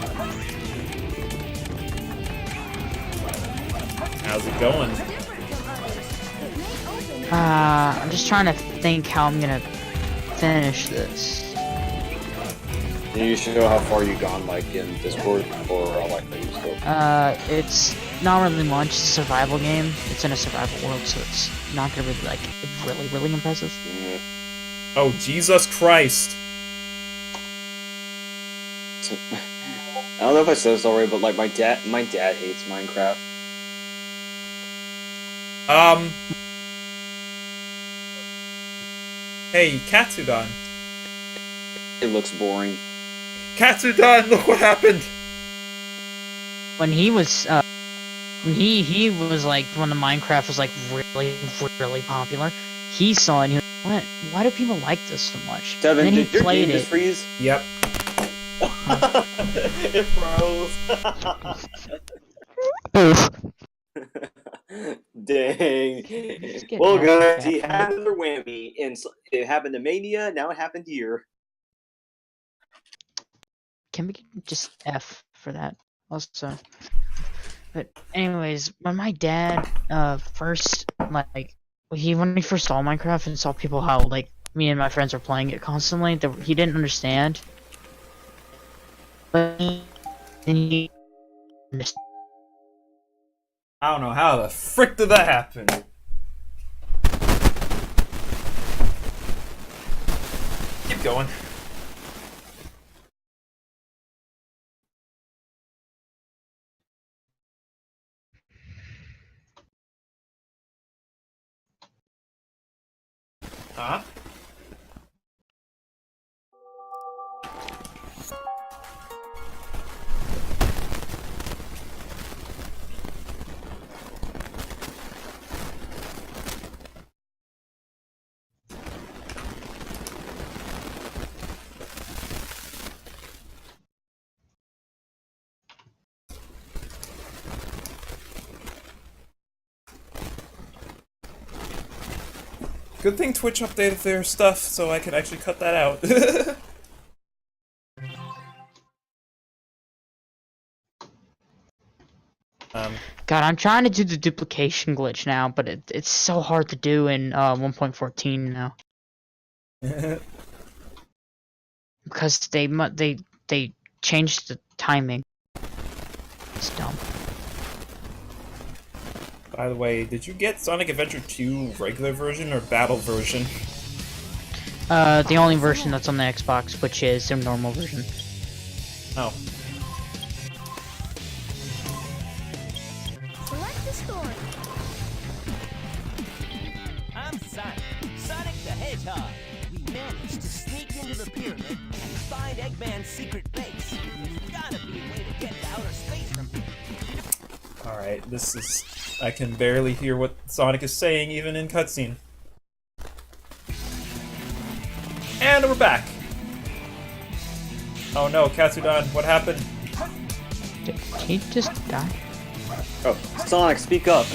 How's it going? I'm just trying to think how I'm gonna finish this. Can you show how far you've gone, like, in Discord, or like the Discord? It's not really much. It's a survival game. It's in a survival world, so it's not gonna be, like, really impressive. Oh, Jesus Christ! I don't know if I said this already, but, like, my dad hates Minecraft. Hey, Katsudan. It looks boring. Katsudan, look what happened! When he was, he was like, when the Minecraft was like really popular, he saw it and he was like, why do people like this so much? Devin, and then did your game just freeze? Yep. It froze. Dang. Well, guys, he had another whammy, and it happened to Mania, now it happened here. Can we just F for that also? But anyways, when my dad first when he first saw Minecraft and saw people how like me and my friends were playing it constantly, he didn't understand. But then he understood. I don't know how the frick did that happen. Keep going. Huh? Good thing Twitch updated their stuff so I could actually cut that out. God, I'm trying to do the duplication glitch now, but it's so hard to do in 1.14 now. Because they changed the timing. It's dumb. By the way, did you get Sonic Adventure 2 regular version or battle version? The only version that's on the Xbox, which is the normal version. Oh. Select the story. Sonic. Sonic the Hedgehog. We managed to sneak into the pyramid and find Eggman's secret base. There's gotta be a way to get to outer space from here. Alright, this is... I can barely hear what Sonic is saying, even in cutscene. And we're back! Oh no, Katsudon, what happened? Did he just die? Oh, Sonic, speak up.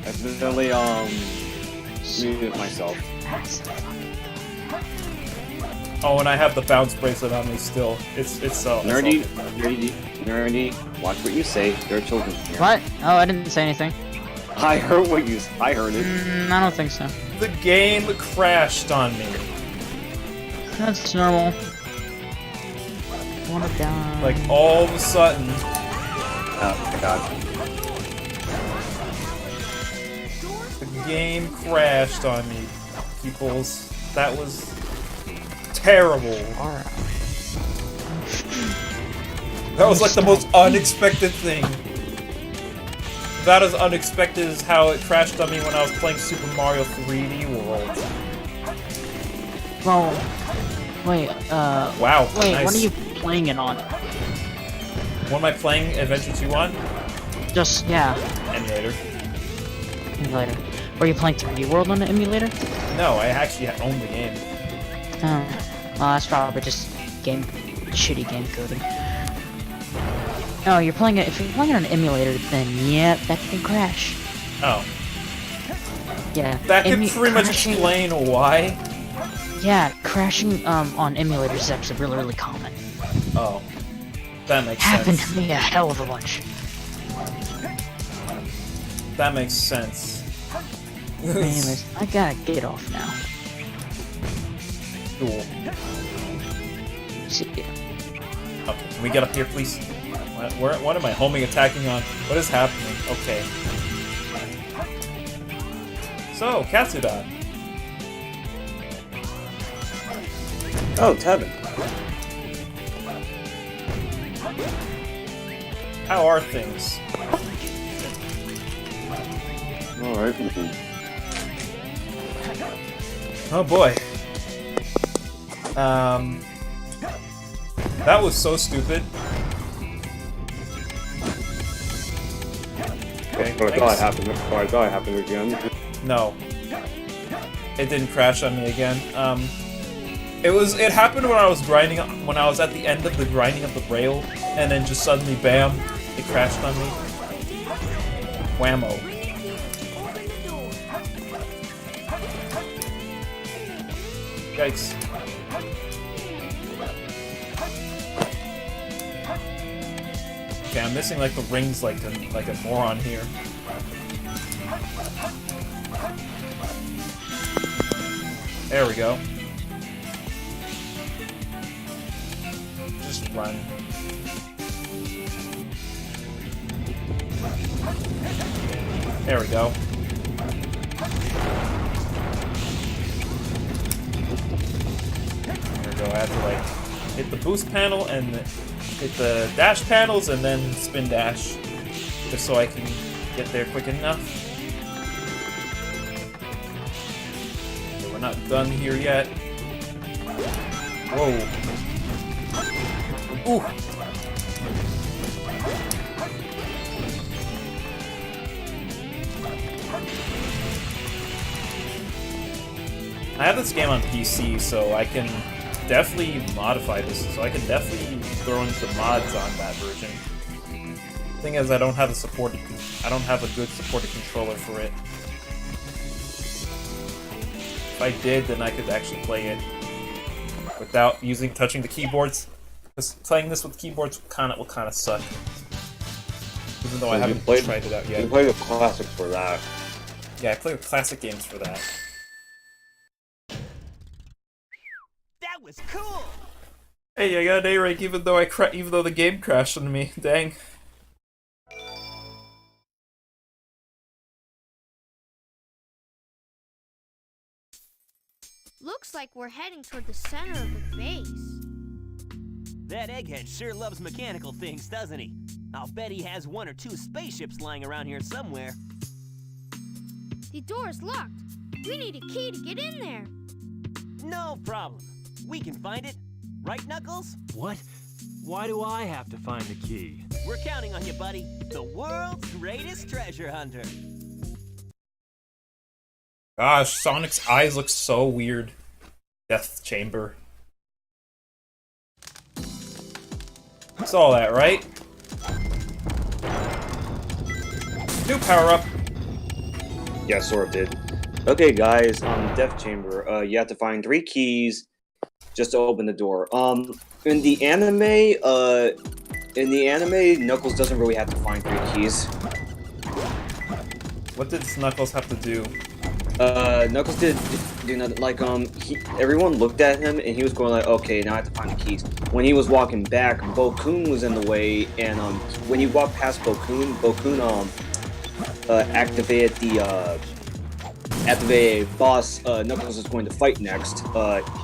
I accidentally, muted myself. Oh, and I have the bounce bracelet on me still. It's Nerdy, watch what you say. There are children here. What? Oh, I didn't say anything. I heard what you. I heard it. I don't think so. The game crashed on me. That's normal. Wanna die? Like all of a sudden. Oh my god. The game crashed on me, peoples. That was terrible. Alright. That was like the most unexpected thing. About as unexpected as how it crashed on me when I was playing Super Mario 3D World. Well, wait, wow. Wait, nice. what are you playing it on? What am I playing Adventure 2 on? Just, yeah. Emulator. Emulator. Were you playing 3D World on the emulator? No, I actually own the game. Oh. Well, that's probably just shitty game coding. No, you're playing it. If you're playing it on an emulator, then yeah, that can crash. Oh. Yeah. That could pretty much crashing- explain why. Yeah, crashing on emulators is actually really, really common. Oh. That makes Happened sense. to me a hell of a bunch. That makes sense. Anyways, I gotta get off now. Cool. See ya. Okay, can we get up here, please? What am I homing attacking on? What is happening? Okay. So, Katsudon. Oh, Tevin. How are things? Alright. Oh boy. That was so stupid. Okay, I thought it happened again. No. It didn't crash on me again. It happened when I was when I was at the end of the grinding of the rail, and then just suddenly, bam, it crashed on me. Whammo. Yikes. Okay, I'm missing like the rings like a moron here. There we go. Just run. There we go. There we go. I have to like hit the boost panel and hit the dash panels and then spin dash, just so I can get there quick enough. Okay, we're not done here yet. Whoa. Ooh. I have this game on PC, so I can definitely modify this. So I can definitely throw in some mods on that version. Thing is, I don't have a good supported controller for it. If I did, then I could actually play it without touching the keyboards. Because playing this with keyboards will kind of suck. Even though I haven't tried it out yet. You play the classics for that. Yeah, I play the classic games for that. That was cool. Hey, I got an A rank even though the game crashed on me. Dang. Looks like we're heading toward the center of the base. That egghead sure loves mechanical things, doesn't he? I'll bet he has 1 or 2 spaceships lying around here somewhere. The door is locked. We need a key to get in there. No problem. We can find it. Right, Knuckles? What? Why do I have to find the key? We're counting on you, buddy. The world's greatest treasure hunter. Gosh, Sonic's eyes look so weird. Death Chamber. Saw that, right? New power-up. Yeah, sort of did. Okay, guys, Death Chamber. You have to find 3 keys just to open the door. In the anime, Knuckles doesn't really have to find 3 keys. What did Knuckles have to do? Knuckles did do nothing. Like, everyone looked at him and he was going like, okay, now I have to find the keys. When he was walking back, Bo-kun was in the way, and when he walked past Bo-kun, activated a boss Knuckles is going to fight next.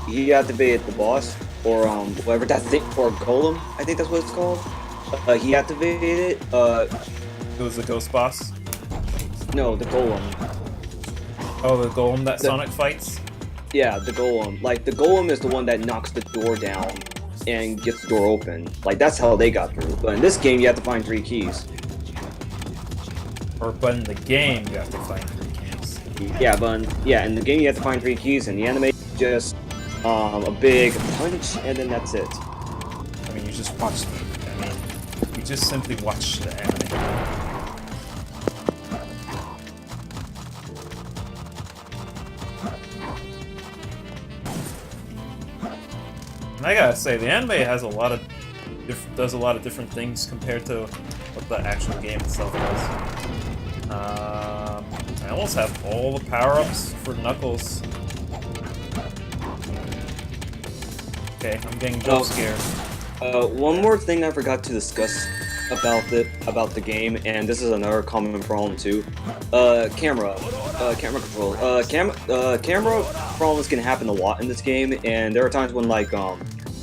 He activated the boss, or whatever that thing, or Golem, I think that's what it's called. He activated it. It was the ghost boss? No, the Golem. Oh, the Golem that Sonic fights? Yeah, the Golem. Like, the Golem is the one that knocks the door down and gets the door open. Like, that's how they got through. But in this game, you have to find 3 keys. But in the game, you have to find 3 keys. Yeah, in the game, you have to find 3 keys, and the anime just a big punch, and then that's it. I mean, you just watched you just simply watched the anime. And I gotta say, the anime has does a lot of different things compared to what the actual game itself does. I almost have all the power-ups for Knuckles. Okay, I'm getting jump scared. One more thing I forgot to discuss about the game, and this is another common problem too. Camera control. Camera problems can happen a lot in this game, and there are times when like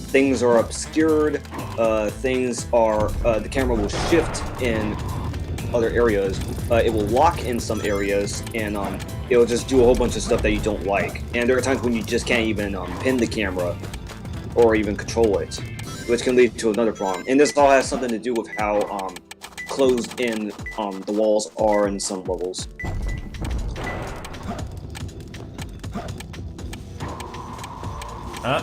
things are obscured, the camera will shift in other areas. It will lock in some areas, and it will just do a whole bunch of stuff that you don't like. And there are times when you just can't even pin the camera or even control it, which can lead to another problem. And this all has something to do with how closed in the walls are in some levels. Huh?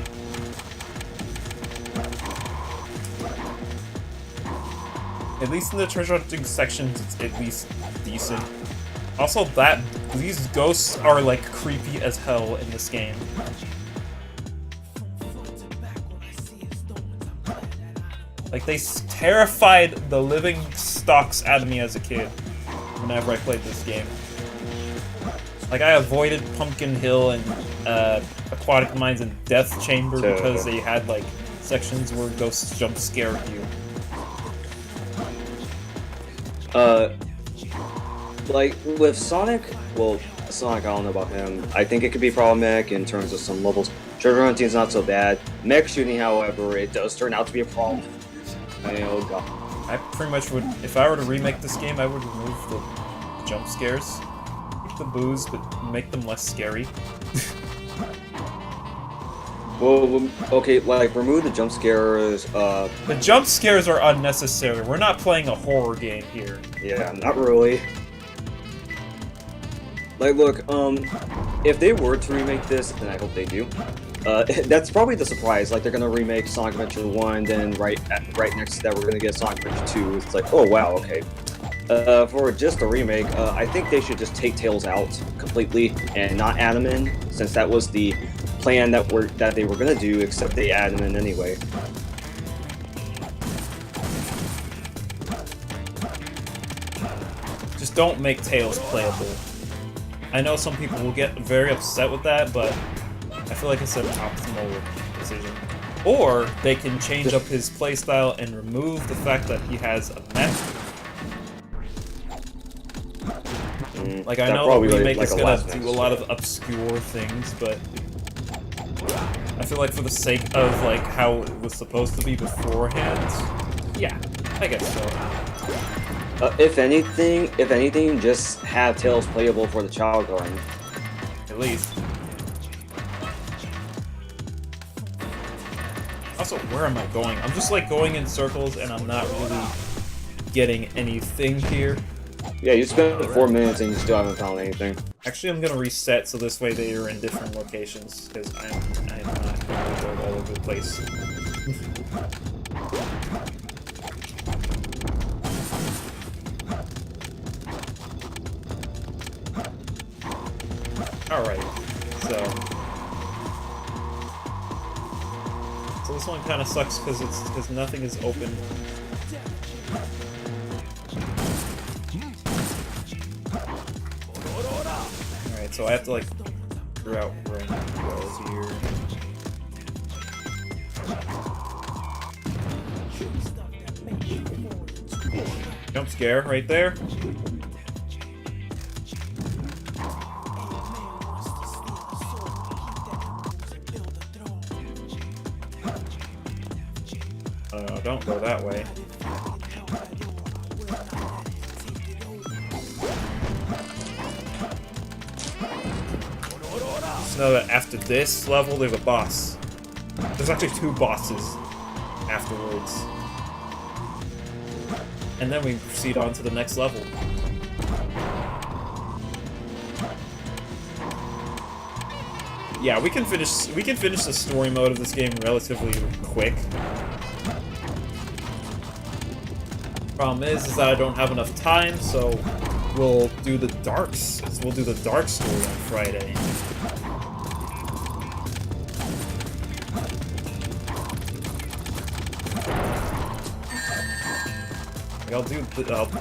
At least in the treasure hunting sections, it's at least decent. Also, these ghosts are like creepy as hell in this game. Like, they terrified the living stalks out of me as a kid whenever I played this game. Like, I avoided Pumpkin Hill and Aquatic Mines and Death Chamber because they had like sections where ghosts jump scare you. Like, with Sonic, I don't know about him. I think it could be problematic in terms of some levels. Treasure hunting is not so bad. Mech shooting, however, it does turn out to be a problem. Oh god. I pretty much would, if I were to remake this game, I would remove the jump scares. Keep the boos, but make them less scary. Well, okay, like, remove the jump scares, The jump scares are unnecessary. We're not playing a horror game here. Yeah, not really. Like, look, if they were to remake this, and I hope they do, that's probably the surprise. Like, they're gonna remake Sonic Adventure 1, then right next to that, we're gonna get Sonic Adventure 2. It's like, oh wow, okay. For just a remake, I think they should just take Tails out completely and not add him in, since that was the plan that they were gonna do, except they add him in anyway. Just don't make Tails playable. I know some people will get very upset with that, but I feel like it's an optimal decision. Or they can change up his playstyle and remove the fact that he has a mech. Like, I know the remake is gonna do a lot of obscure things, but I feel like for the sake of like how it was supposed to be beforehand, yeah, I guess so. If anything, just have Tails playable for the child garden. At least. Also, where am I going? I'm just like going in circles and I'm not really getting anything here. Yeah, you spent 4 minutes and you still haven't found anything. Actually, I'm gonna reset so this way they are in different locations, because I'm not going to go all over the place. Alright, so this one kind of sucks because nothing is open. Alright, so I have to like figure out where I need to go here. Jump scare right there. Don't go that way. Just know that after this level, there's a boss. There's actually 2 bosses afterwards. And then we proceed on to the next level. Yeah, we can finish the story mode of this game relatively quick. Problem is that I don't have enough time, so we'll do the dark story on Friday.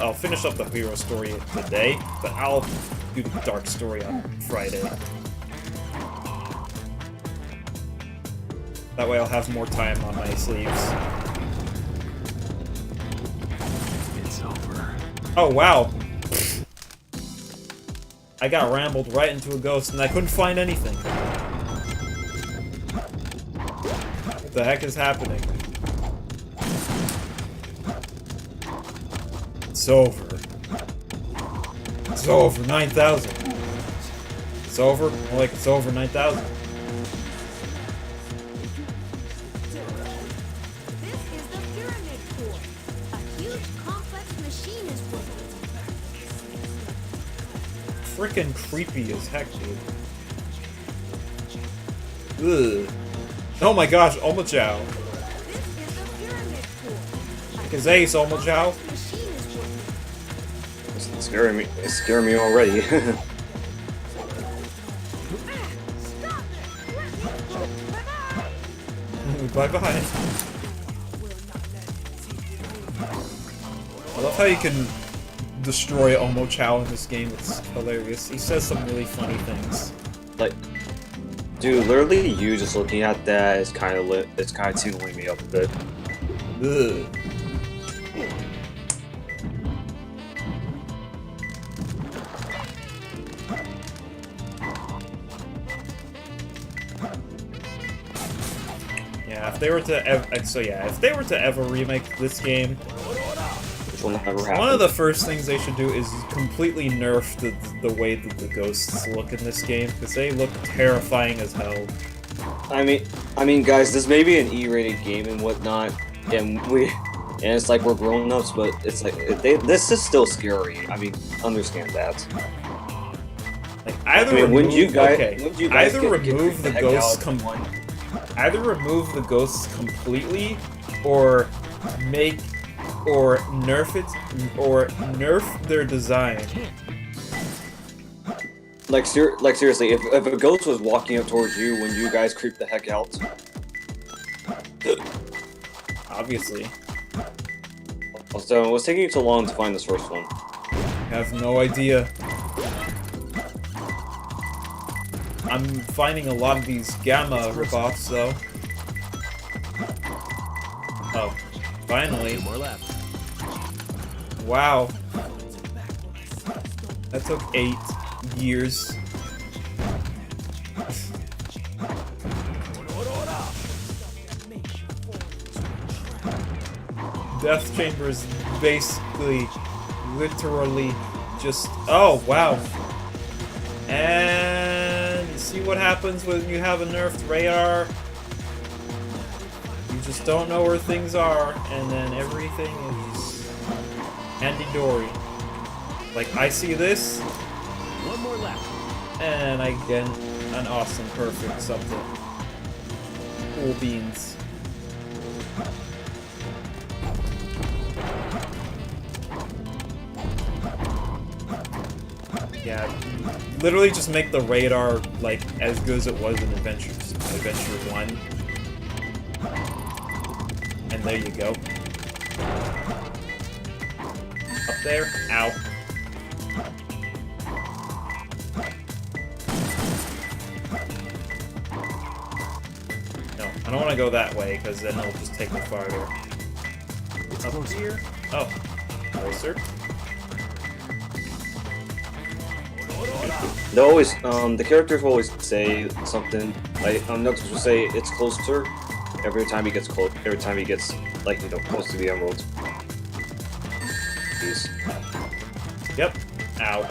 I'll finish up the hero story today, but I'll do the dark story on Friday. That way I'll have more time on my sleeves. Oh, wow. I got rambled right into a ghost and I couldn't find anything. What the heck is happening? It's over. It's over, 9,000. It's over? More like it's over 9,000. Freaking creepy as heck, dude. Ugh. Oh my gosh, Omochao. Kazace, Omochao. It's scaring me already. Bye-bye. I love how you can destroy Omochao in this game. It's hilarious. He says some really funny things. Like, dude, literally you just looking at that is kind of tingling me up a bit. Ugh. Yeah, if they were to ever remake this game, will never happen. One of the first things they should do is completely nerf the way that the ghosts look in this game, because they look terrifying as hell. I mean, guys, this may be an E-rated game and whatnot, and it's like we're grown-ups, but it's like this is still scary. I mean, understand that. Like either remove the ghosts completely, or nerf their design. Like seriously, if a ghost was walking up towards you, when you guys creep the heck out? Obviously. So, what's taking you so long to find this first one? I have no idea. I'm finding a lot of these Gamma ripoffs, though. Oh, finally. 2 more left. Wow. That took 8 years. Death Chamber is basically literally just... Oh, wow. And see what happens when you have a nerfed radar. You just don't know where things are, and then everything is handy-dory. Like, I see this, One more left. and I get an awesome, perfect something. Cool beans. Yeah, literally just make the radar like as good as it was in Adventure 1. And there you go. Up there. Ow. No, I don't want to go that way because then it'll just take me farther. Up here? Oh, closer. They always, the characters will always say something, like, Knuckles will say it's closer every time he gets close, every time he gets, like, you know, close to the emeralds. Jeez. Yep. Ow.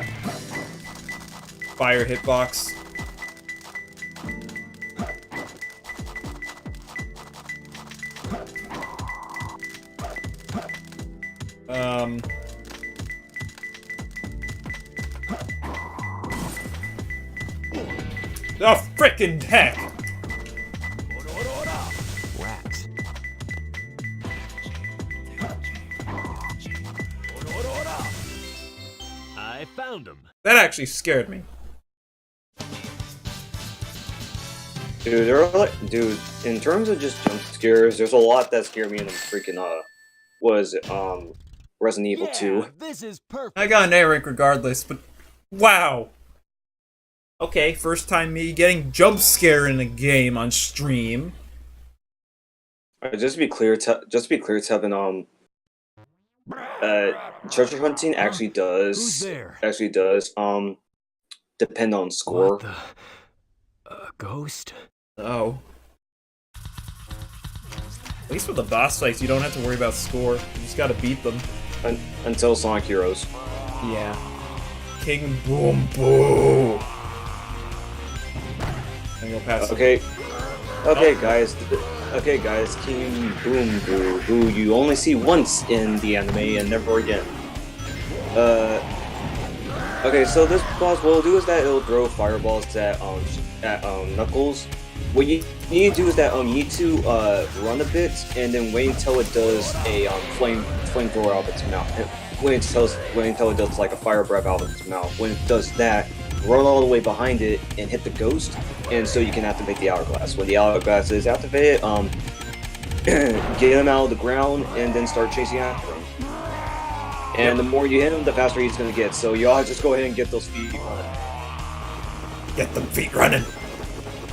Fire hitbox. Oh, frickin' heck! Rats. I found him. That actually scared me. Dude, there are like, dude, in terms of just jump scares, there's a lot that scared me in the freaking, Resident Evil 2. This is perfect. I got an A rank regardless, but wow! Okay, first time me getting jump scare in a game on stream. Just to be clear, Tevin, treasure hunting actually does, depend on score. What the? A ghost? Oh. At least with the boss fights, you don't have to worry about score. You just gotta beat them. Until Sonic Heroes. Yeah. King Boom Boo! I'm gonna pass. Okay, guys. Okay, guys. King Boom Boo, who you only see once in the anime and never again. Okay, so this boss, what it'll do is that it'll throw fireballs at Knuckles. What you need to do is that you need to run a bit and then wait until it does a flamethrower out of its mouth. Wait until it does like a fire breath out of its mouth. When it does that, run all the way behind it and hit the ghost, and so you can activate the hourglass. When the hourglass is activated, get him out of the ground and then start chasing after him. And the more you hit him, the faster he's gonna get. So you all just go ahead and get those feet running. Get them feet running.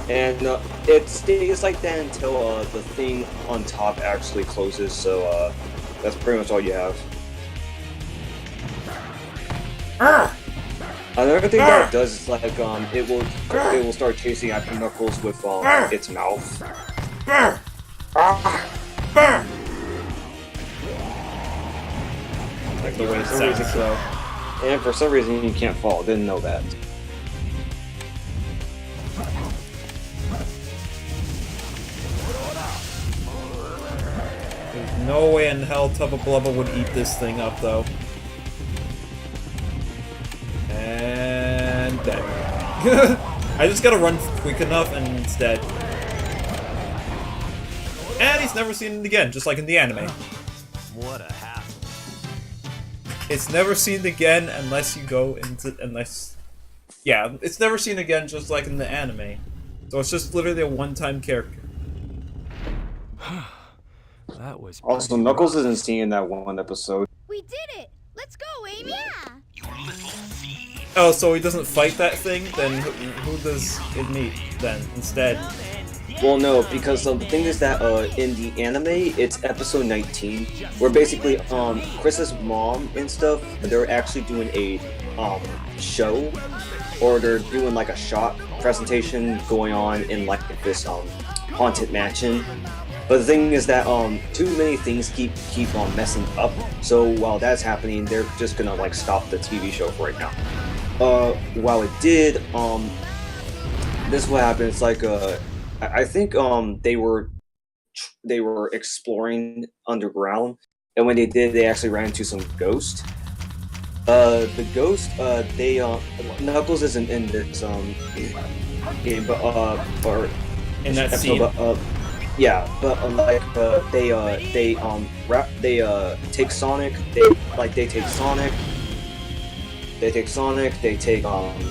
And it stays like that until the thing on top actually closes. So that's pretty much all you have. Another thing that it does is like it will start chasing after Knuckles with its mouth. Like the way it sounds, so. And for some reason you can't fall. Didn't know that. There's no way in hell Tubba Blubba would eat this thing up, though. And dead. I just gotta run quick enough and it's dead. And he's never seen it again, just like in the anime. What a hassle. It's never seen again unless you go into... Yeah, it's never seen again just like in the anime. So it's just literally a one-time character. That was also, Knuckles isn't seen in that one episode. We did it! Let's go, Amy! Yeah! Oh, so he doesn't fight that thing? Then who does it meet then instead? Well, no, because the thing is that in the anime, it's episode 19, where basically Chris's mom and stuff, they're actually doing a show, or they're doing like a shop presentation going on in like this haunted mansion, But the thing is that too many things keep on messing up. So while that's happening, they're just gonna like stop the TV show for right now. While it did, this is what happened. It's like I think they were exploring underground, and when they did, they actually ran into some ghost. The ghost, Knuckles isn't in this game, but or In that episode, scene. but, yeah, but they take Sonic. They take Sonic. They take a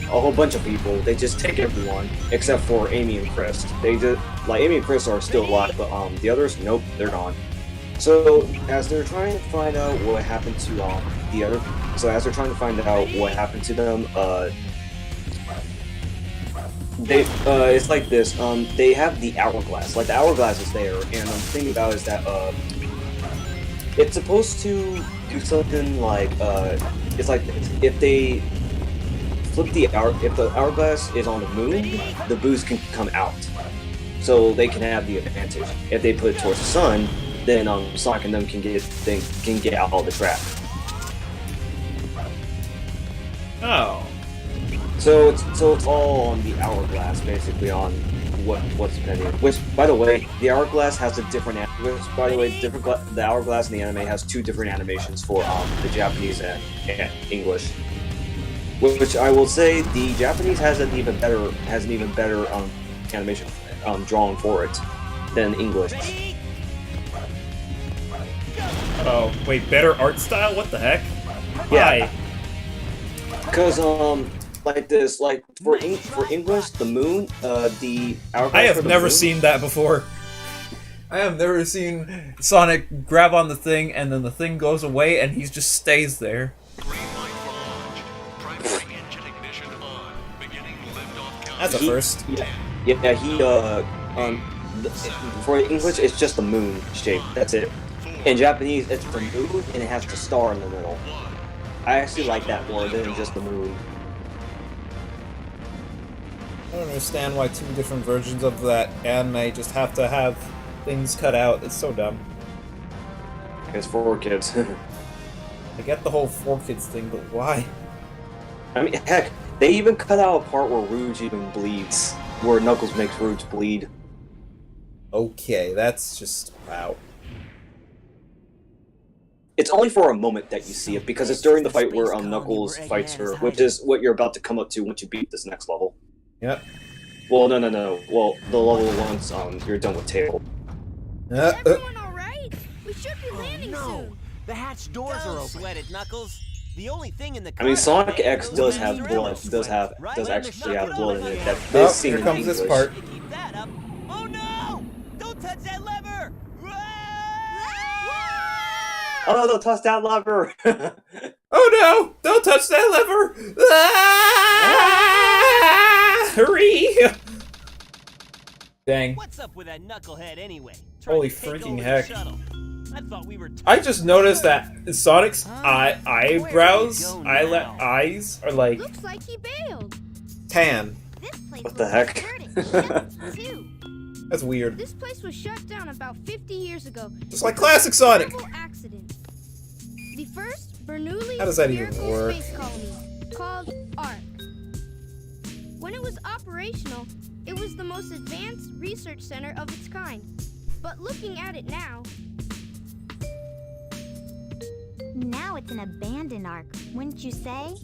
whole bunch of people. They just take everyone except for Amy and Chris. They just like Amy and Chris are still alive, but the others, nope, they're gone. So as they're trying to find out what happened to them, it's like this. They have the hourglass. Like the hourglass is there, and the thing about it is that it's supposed to do something like it's like if they flip if the hourglass is on the moon, the boost can come out, so they can have the advantage. If they put it towards the sun, then Sonic and them can get out all the trap. Oh. So it's all on the hourglass, basically, on what's depending. Which, by the way, the hourglass has a different. The hourglass in the anime has two different animations for the Japanese and English. Which I will say, the Japanese has an even better animation drawn for it than English. Oh, wait, better art style? What the heck? Yeah. Because like this, like for English, the moon, the hourglass. I have never seen that before. I have never seen Sonic grab on the thing and then the thing goes away and he just stays there. That's a first. Yeah, for English, it's just the moon shape. That's it. In Japanese, it's the moon and it has the star in the middle. I actually like that more than just the moon. I don't understand why two different versions of that anime just have to have things cut out. It's so dumb. It's for kids. I get the whole 4Kids thing, but why? I mean, heck, they even cut out a part where Rouge even bleeds. Where Knuckles makes Rouge bleed. Okay, that's just... wow. It's only for a moment that you see it, because it's during the fight where Knuckles fights her, which is what you're about to come up to once you beat this next level. Yep. Well, no. Well, the level once you're done with Tail. Is everyone alright? We should be landing soon. The hatch doors are open. Sweat it, Knuckles. The only thing in the I mean, Sonic X does have blood. Does actually have blood in it. That's seen here in comes English. this part. Keep that up. Oh no! Don't touch that lever! Oh, don't touch that lever! Oh no! Don't touch that lever! Ah! Hurry! Dang. What's up with that knucklehead anyway? Holy freaking heck. I thought we were I just noticed that Sonic's eyes are like Looks like he bailed. tan. This place What the was heck? deserted, too. That's weird. This place was shut down about 50 years ago. Just like classic Sonic. Terrible accident. The first Bernoulli How does that even spherical work? space colony, called ARC. When it was operational, it was the most advanced research center of its kind. But looking at it now, it's an abandoned ARC, wouldn't you say?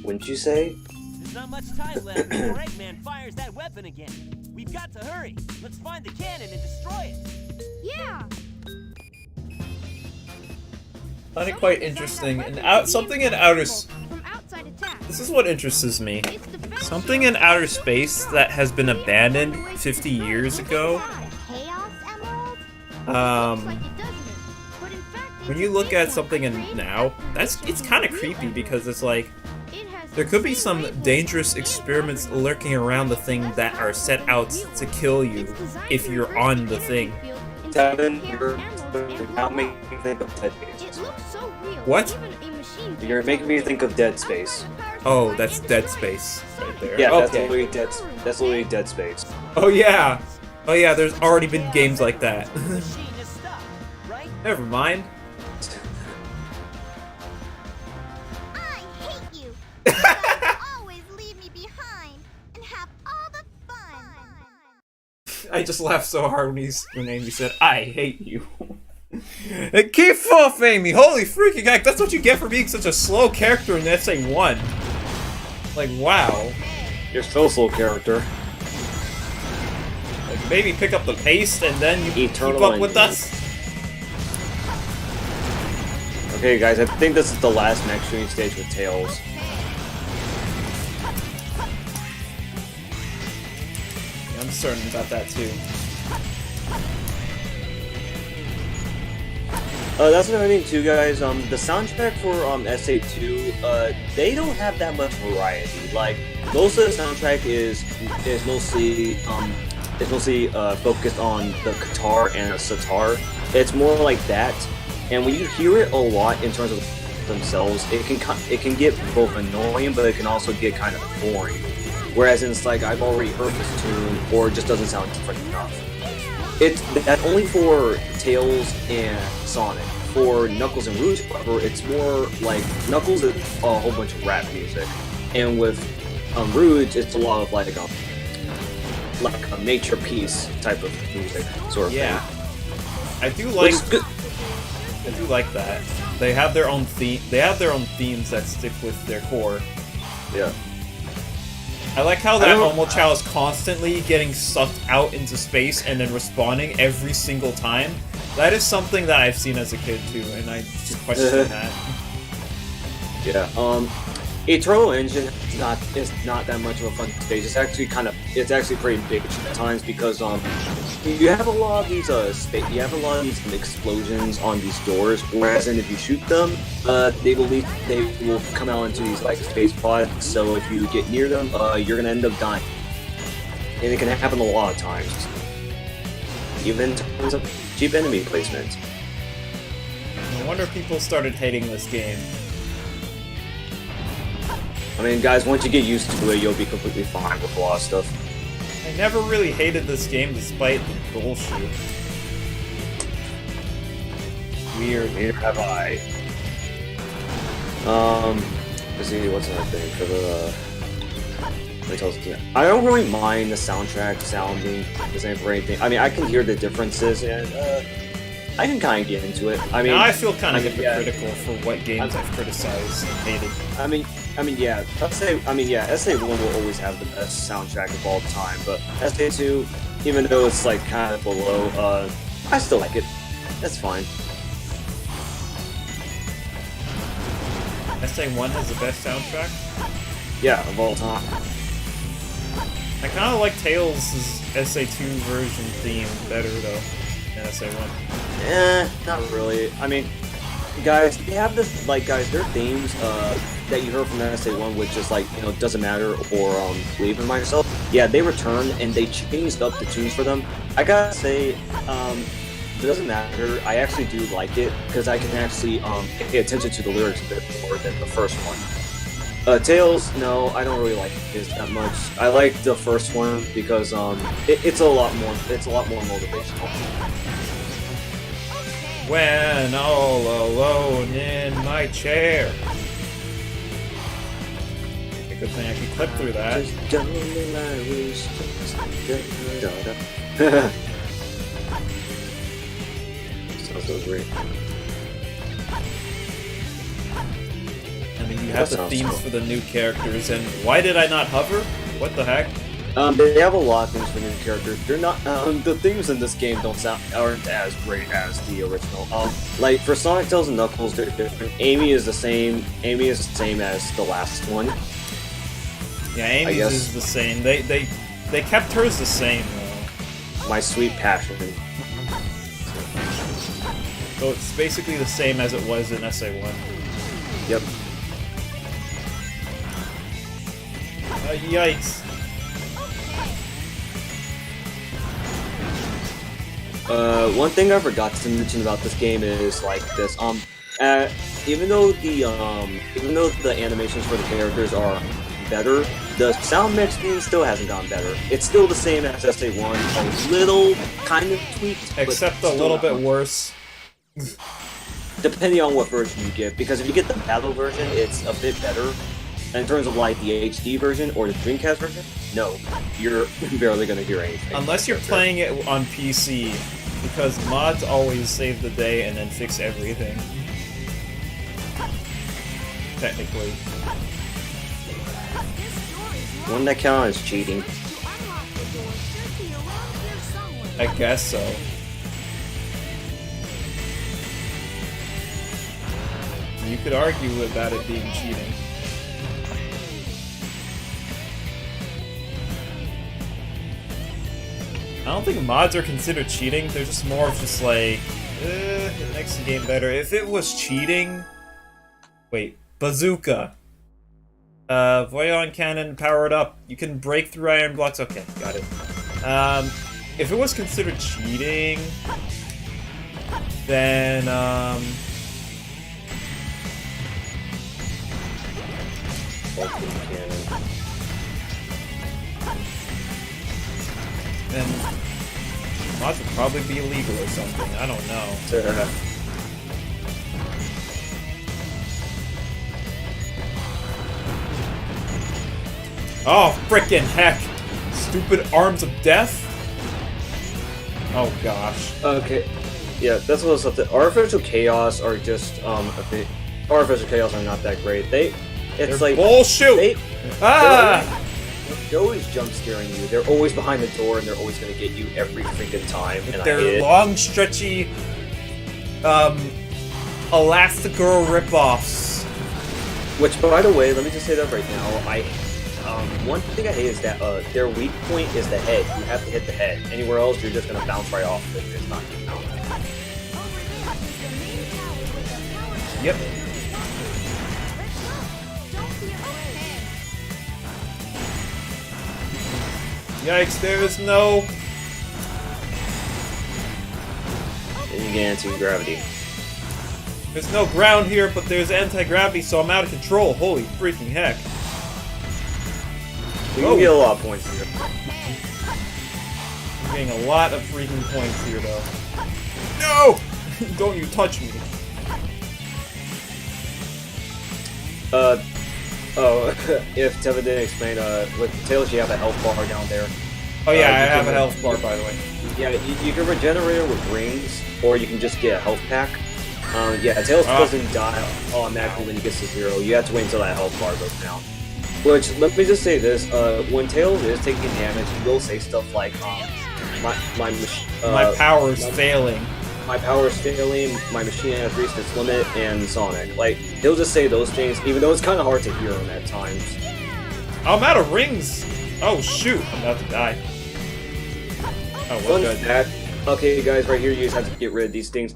Wouldn't you say? There's not much time left before Eggman fires that weapon again. We've got to hurry. Let's find the cannon and destroy it. yeah. Find it quite interesting. Something in outer. From outside attack. This is what interests me. It's defense Something in outer space that has been abandoned 50 years ago. Chaos Emerald? Um, when you look at something in now, it's kind of creepy because it's like there could be some dangerous experiments lurking around the thing that are set out to kill you if you're on the thing. Devin, you're now making me think of Dead Space. What? You're making me think of Dead Space. Oh, that's Dead Space right there. Yeah, okay. that's literally Dead Space. Oh yeah. Oh yeah, there's already been games like that. Never mind. I hate you. You always leave me behind and have all the fun. I just laughed so hard when Amy said, "I hate you." And keep off, Amy! Holy freaking heck, that's what you get for being such a slow character in SA1. Like, wow. You're still a slow character. Like, maybe pick up the pace and then you Eternal keep up with us? Okay, guys, I think this is the last max shooting stage with Tails. Yeah, I'm certain about that too. That's another thing too, guys. The soundtrack for SA2, they don't have that much variety. Like, most of the soundtrack is mostly focused on the guitar and the sitar. It's more like that, and when you hear it a lot in terms of themselves, it can get both annoying, but it can also get kind of boring. Whereas it's like, I've already heard this tune, or it just doesn't sound different enough. It's that only for Tails and Sonic. For Knuckles and Rouge, however, it's more like Knuckles is a whole bunch of rap music, and with Rouge, it's a lot of like a nature piece type of music, sort of thing. I do like that. They have their own theme. They have their own themes that stick with their core. Yeah. I like how that Omochao is constantly getting sucked out into space and then respawning every single time. That is something that I've seen as a kid too, and I just question that. Yeah. Eternal Engine is not that much of a fun stage. It's actually pretty big at times because you have a lot of these explosions on these doors, whereas if you shoot them, they will come out into these like space pods. So if you get near them, you're gonna end up dying, and it can happen a lot of times, even in terms of cheap enemy placement. No wonder people started hating this game. I mean, guys, once you get used to it, you'll be completely fine with a lot of stuff. I never really hated this game despite the bullshit. Weird. Neither have I. Let's see, what's another thing for the... I don't really mind the soundtrack sounding the same for anything. I mean, I can hear the differences, and I can kind of get into it. I mean, now I feel kind of hypocritical for what games I've criticized and hated. SA1 will always have the best soundtrack of all time, but SA2, even though it's like kind of below, I still like it. That's fine. SA1 has the best soundtrack? Yeah, of all time. I kind of like Tails' SA2 version theme better though than SA1. Not really. I mean, guys, they have this, like, guys, their themes, that you heard from SA1, which is like, Doesn't Matter or Believe in Myself. Yeah, they returned and they changed up the tunes for them. I gotta say, Doesn't Matter, I actually do like it because I can actually pay attention to the lyrics a bit more than the first one. Tails, no, I don't really like it that much. I like the first one because it's a lot more motivational. When all alone in my chair. A good thing I can clip through that. Sounds so great. I mean, you have the themes for the new characters, and why did I not hover? What the heck? They have a lot of things for new characters. They're not the themes in this game aren't as great as the original. Like for Sonic, Tails, and Knuckles, they're different. Amy is the same as the last one. Yeah, Amy's is the same. They kept hers the same though. My Sweet Passion. So it's basically the same as it was in SA1. Yep. Yikes. One thing I forgot to mention about this game is like this. Even though the animations for the characters are better. The sound mixing still hasn't gotten better. It's still the same as SA1, a little kind of tweaked, but Except a still little not bit much. worse. Depending on what version you get, because if you get the battle version, it's a bit better. And in terms of like the HD version or the Dreamcast version, no, you're barely gonna hear anything. Unless you're playing it on PC, because mods always save the day and then fix everything. Technically. One that counts is cheating. I guess so. You could argue about it being cheating. I don't think mods are considered cheating, they're just more of just like, it makes the game better. If it was cheating... Wait, bazooka. Voyon cannon powered up. You can break through iron blocks. Okay, got it. If it was considered cheating, then, then mods would probably be illegal or something. I don't know. Oh, frickin' heck! Stupid arms of death? Oh gosh. Okay, yeah, that's what was up to. Artificial Chaos are just, a bit... Artificial Chaos are not that great. They're like... bullshit! They're always jump scaring you. They're always behind the door and they're always gonna get you every freaking time. And They're long, stretchy, Elastigirl ripoffs. Which, by the way, let me just say that right now, one thing I hate is that their weak point is the head. You have to hit the head. Anywhere else, you're just gonna bounce right off of it. It's not gonna count. Yep. Yikes, there is no... And you get anti-gravity. There's no ground here, but there's anti-gravity, so I'm out of control. Holy freaking heck. You can get a lot of points here. I'm getting a lot of freaking points here, though. No! Don't you touch me. If Tevin didn't explain, with Tails you have a health bar down there. Oh yeah, I have a health bar, by the way. Yeah, you can regenerate it with rings, or you can just get a health pack. Yeah, Tails doesn't die automatically when he gets to 0. You have to wait until that health bar goes down. Which, let me just say this, when Tails is taking damage, he will say stuff like, my power is failing. My power is failing, my machine has reached its limit, and Sonic. Like, he'll just say those things, even though it's kind of hard to hear him at times. I'm out of rings! Oh shoot, I'm about to die. Oh, well, good. That. Okay, guys, right here, you just have to get rid of these things.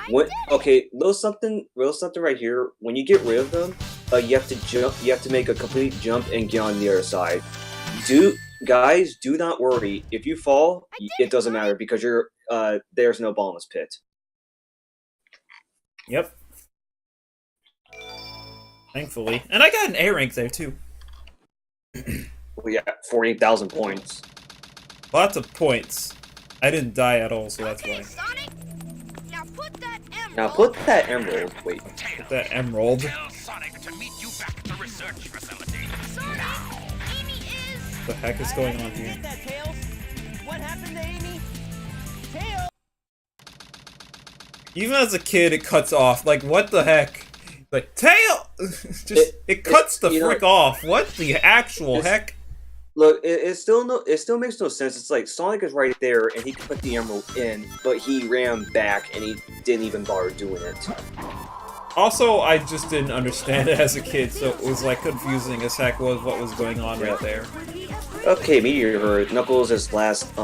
Little something right here. When you get rid of them, you have to jump. You have to make a complete jump and get on the other side. Guys, do not worry. If you fall, it doesn't matter because you're there's no bottomless pit. Yep. Thankfully, and I got an A rank there too. Well, yeah, 40,000 points. Lots of points. I didn't die at all, so that's why. Sonic, now put that emerald. Now put that emerald. Wait. Put that emerald. Tell Sonic to meet you back at the research facility. Sonic, Amy is. What the heck is going on here? That, Tails? What happened to Amy? Tails! Even as a kid, it cuts off. Like, what the heck? Like, tail! It cuts the frick off. What the actual heck? Look, it still makes no sense. It's like Sonic is right there, and he could put the emerald in, but he ran back, and he didn't even bother doing it. Also, I just didn't understand it as a kid, so it was like confusing as heck what was going on right there. Okay, Meteor Knuckles is last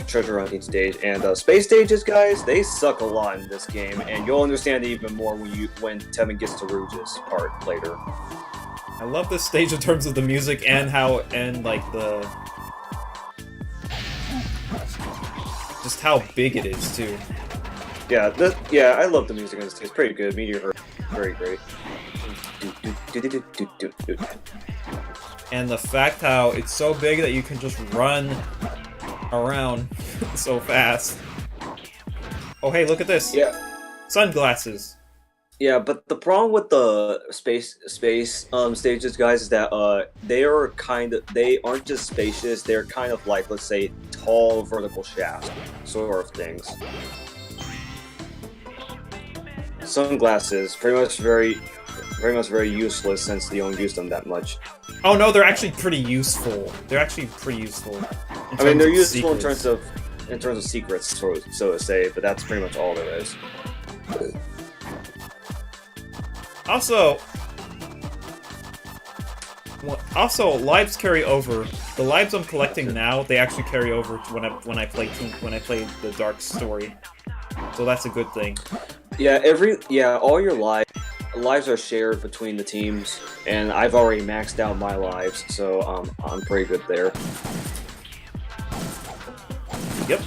treasure hunting stage, and space stages, guys, they suck a lot in this game, and you'll understand it even more when Tevin gets to Rouge's part later. I love this stage in terms of the music and like the just how big it is too. Yeah, I love the music in this stage. It's pretty good. Meteor very great. and the fact how it's so big that you can just run around so fast. Oh hey, look at this. Yeah. Sunglasses. Yeah, but the problem with the space stages, guys, is that they aren't just spacious. They're kind of like, let's say, tall vertical shafts sort of things. Sunglasses pretty much very useless since they don't use them that much. Oh no, they're actually pretty useful. They're actually pretty useful. I mean, they're useful in secrets. terms of secrets, so to say, but that's pretty much all there is. Also, lives carry over. The lives I'm collecting now, they actually carry over to when I play the Dark Story. So that's a good thing. Yeah, all your lives are shared between the teams, and I've already maxed out my lives, so I'm pretty good there. Yep.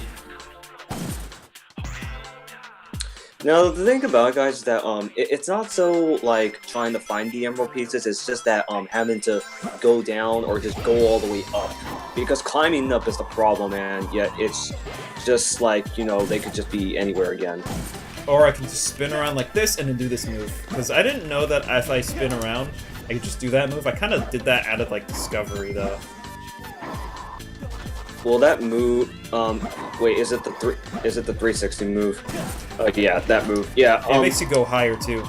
Now the thing about it, guys, is that it's not so like trying to find the emerald pieces. It's just that having to go down or just go all the way up, because climbing up is the problem, and yet it's just like, you know, they could just be anywhere again. Or I can just spin around like this and then do this move. Because I didn't know that if I spin around, I could just do that move. I kind of did that out of like Discovery though. Well, that move. Wait, is it the 360 move? Yeah, that move. Yeah. It makes you go higher too.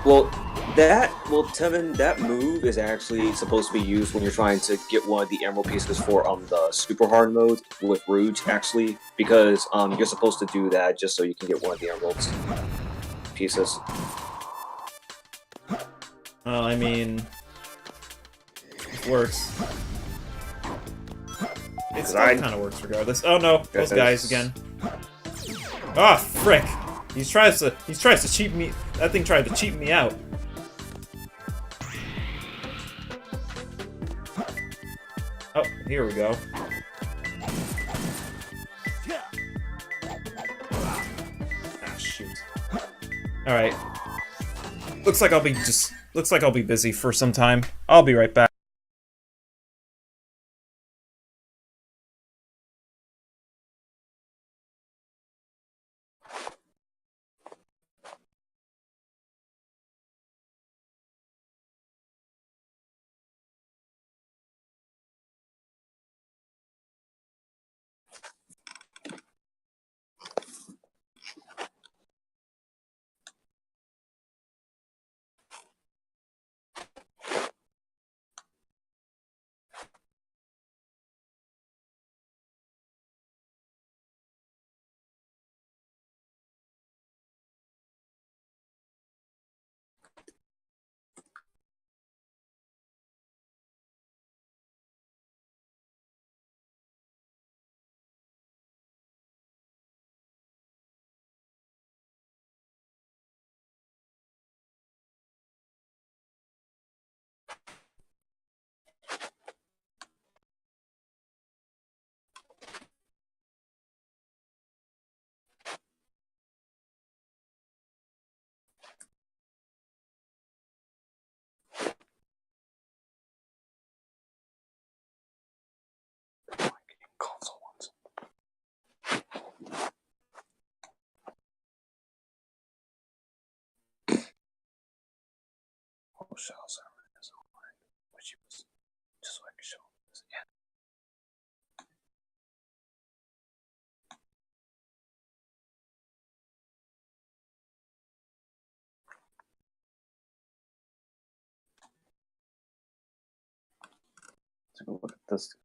Well, Tevin, that move is actually supposed to be used when you're trying to get one of the emerald pieces for the super hard mode with Rouge, actually, because you're supposed to do that just so you can get one of the emeralds pieces. Well, I mean, it works. It still kind of works regardless. Oh no, those guys again. Ah, frick! He tries to cheat me. That thing tried to cheat me out. Oh, here we go. Ah, shoot. All right. Looks like I'll be busy for some time. I'll be right back. Console ones. Oh, shells are online, which was just like show this again. Take a look at this.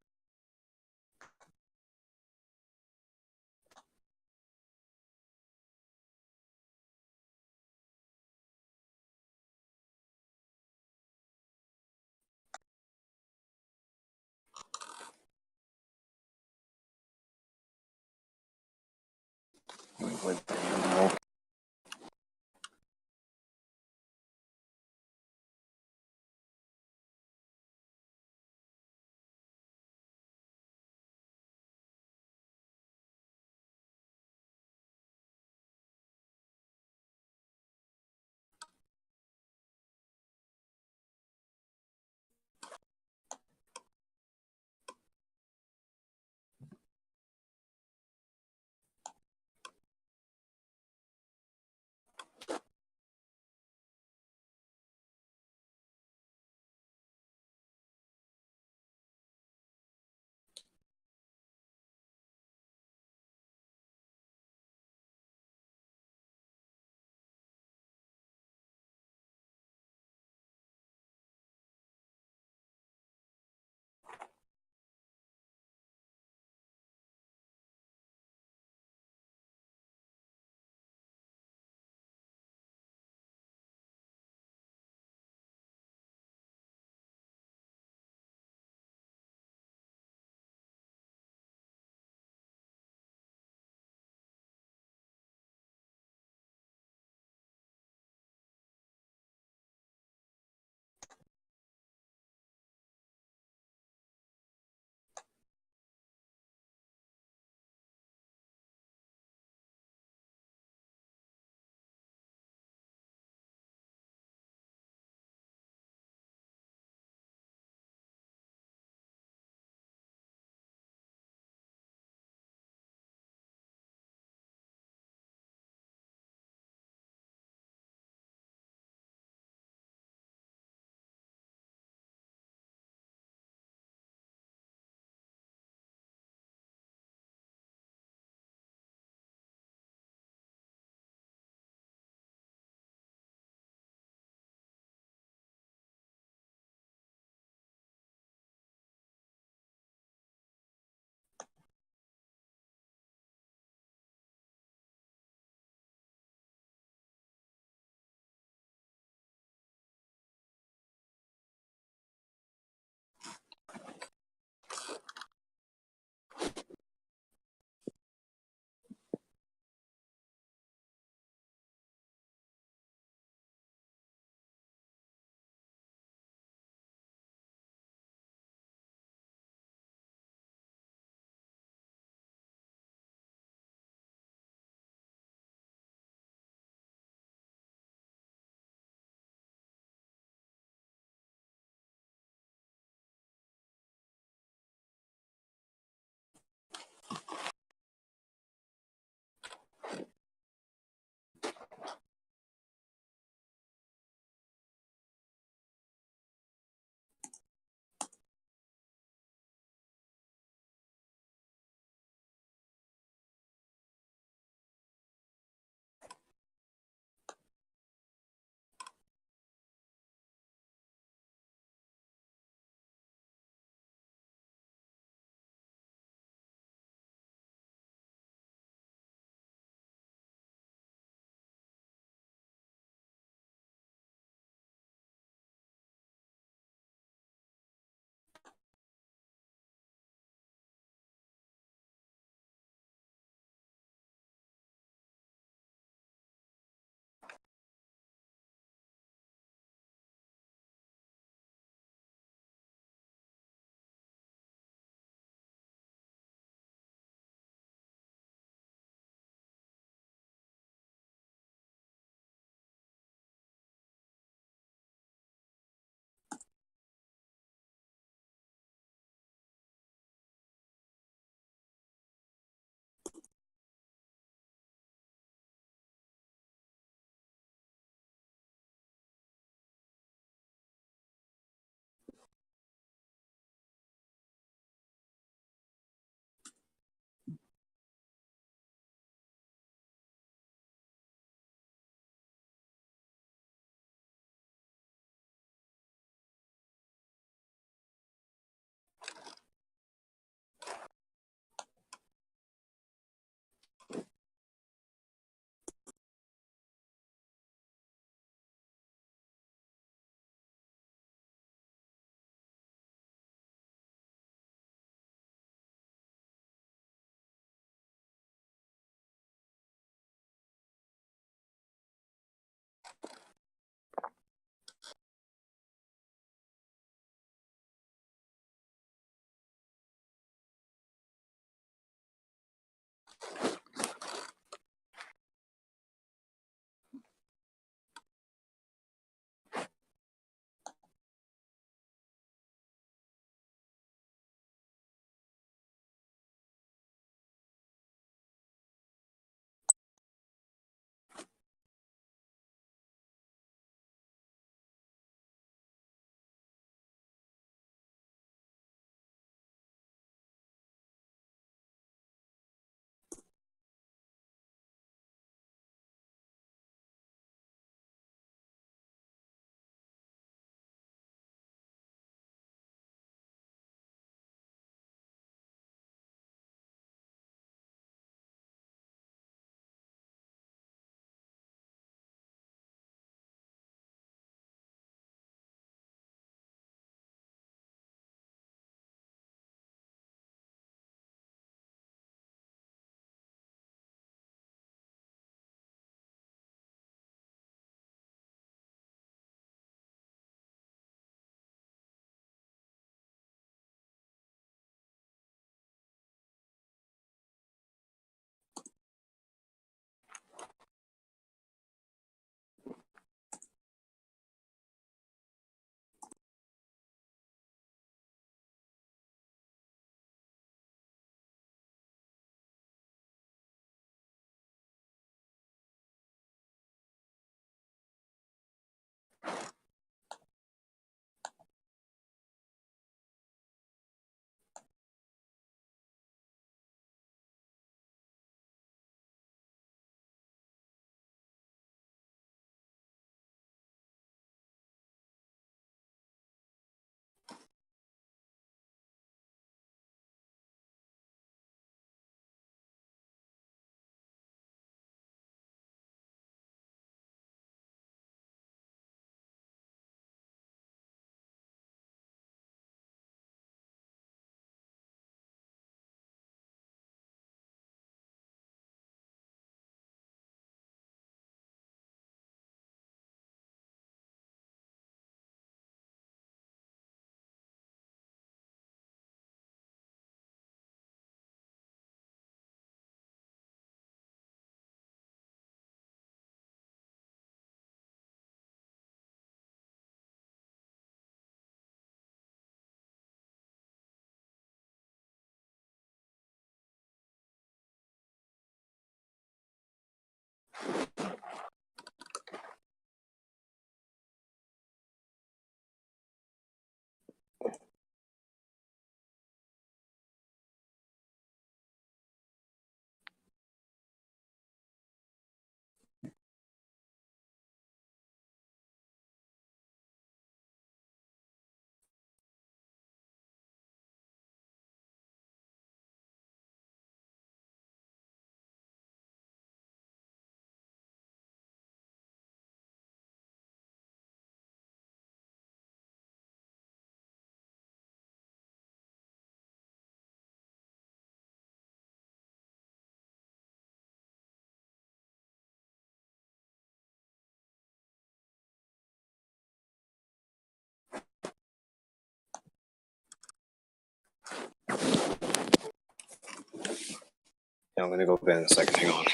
Yeah, I'm gonna go bed in a second. Hang on.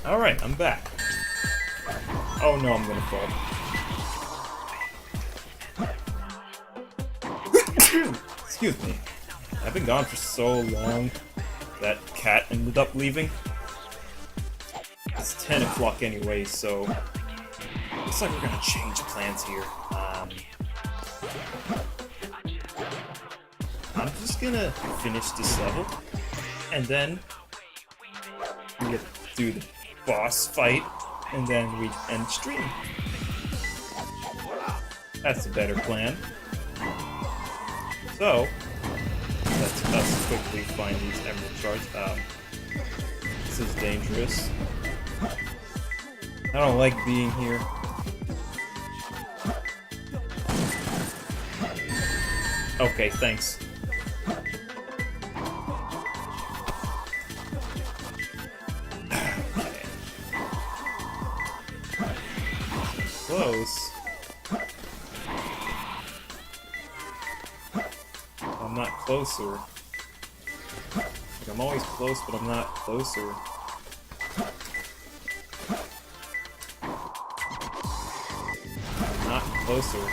Alright, I'm back. Oh no, I'm gonna fall. Excuse me. I've been gone for so long. That cat ended up leaving. It's 10 o'clock anyway, so looks like we're gonna change plans here. I'm just gonna finish this level, and then we get to do the boss fight, and then we end stream. That's a better plan. So, let's us quickly find these emerald shards. This is dangerous. I don't like being here. Okay, thanks. Okay. Close. I'm not closer. Like, I'm always close, but I'm not closer. Not closer.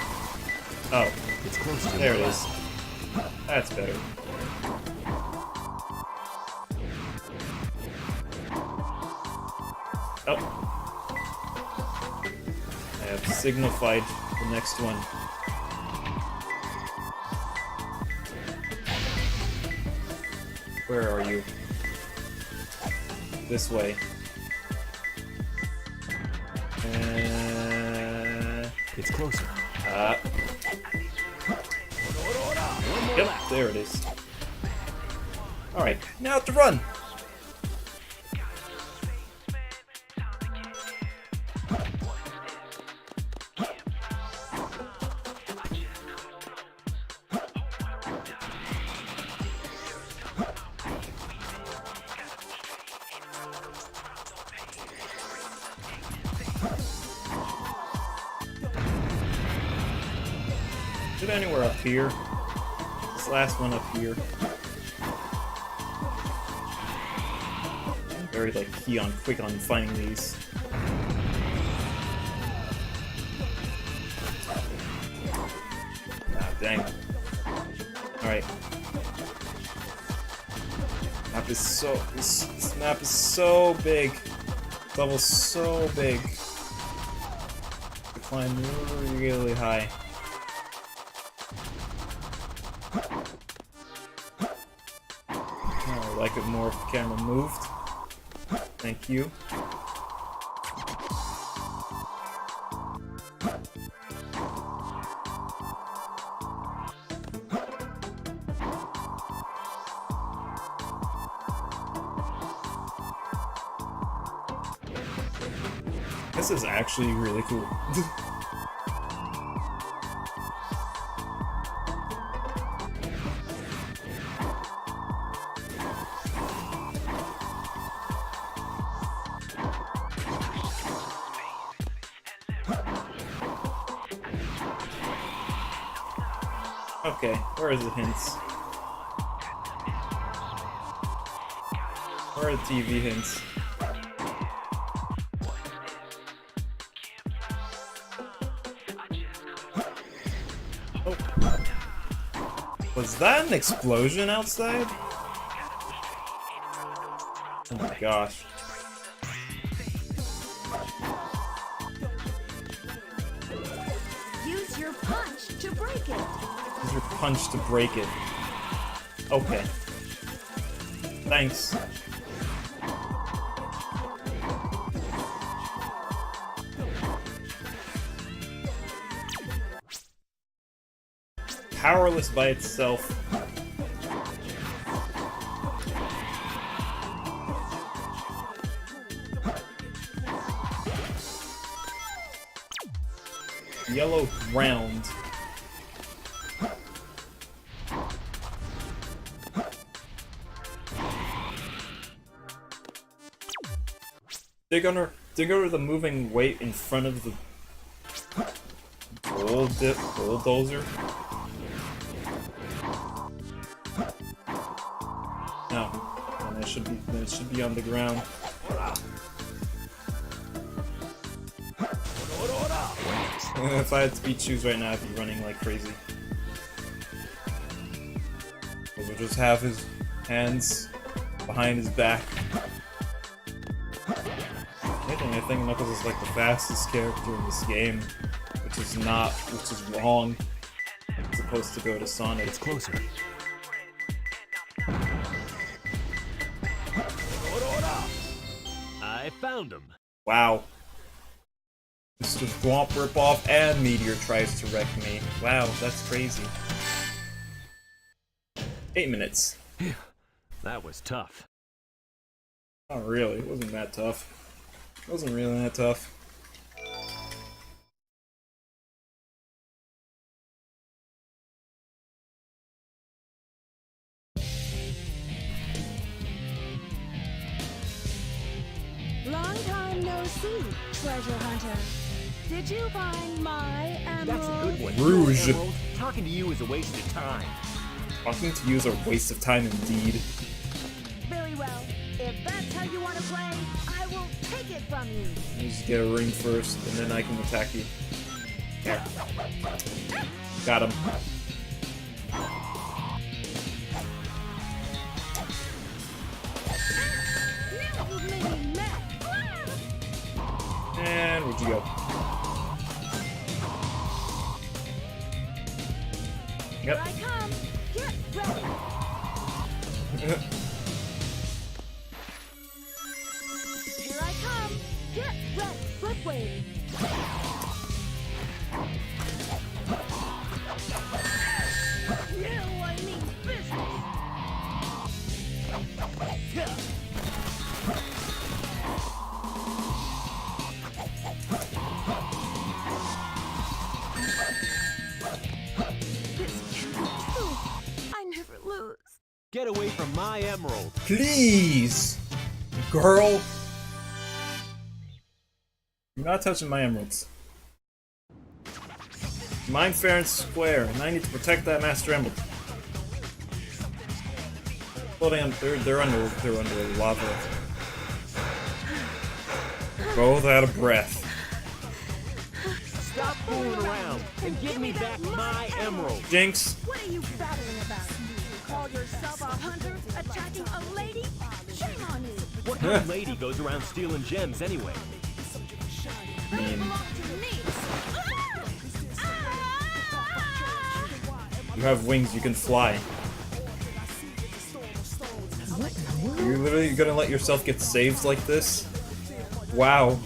Oh, it's close. There it is. That's better. Oh. I have signified the next one. Where are you? This way. It's closer. Yep, there it is. Alright, now to run! Is it anywhere up here? This last one up here. I'm very quick on finding these. Ah, dang. Alright. This map is so big. This level's so big. To climb really high. I like it more if the camera moved. Thank you. This is actually really cool. Okay, where are the hints? Where are the TV hints? Oh. Was that an explosion outside? Oh my gosh. Use your punch to break it. Use your punch to break it. Okay. Thanks. Powerless by itself. Yellow ground. Dig under the moving weight in front of the bulldozer. No, and it should be on the ground. If I had to beat shoes right now, I'd be running like crazy. We'll just have his hands behind his back. I think Knuckles is like the fastest character in this game, which is wrong. It's supposed to go to Sonic. It's closer. I found him. Wow. Mr. Thwomp ripoff and Meteor tries to wreck me. Wow, that's crazy. 8 minutes. That was tough. Not really, it wasn't that tough. It wasn't really that tough. Long time no see, treasure hunter. Did you find my emerald? That's a good one. Rouge. Emerald. Talking to you is a waste of time. Talking to you is a waste of time indeed. Very well. If that's how you want to play, I will take it from you. You just get a ring first, and then I can attack you. Yeah. Got him. And where'd you go? Yep. Here I come. Get ready. Here I come. Get ready. Flip wave. You, I mean business. Get away from my emerald. Please! Girl! You're not touching my emeralds. Mine fair and square, and I need to protect that Master Emerald. Floating on, they're under lava. Both out of breath. Stop fooling around and give me back my emerald. Jinx. What are you battling about? Call yourself a hunter attacking a lady? Shame on you. What kind of lady goes around stealing gems anyway? They belong to me. You have wings, you can fly. You're literally gonna let yourself get saved like this? Wow.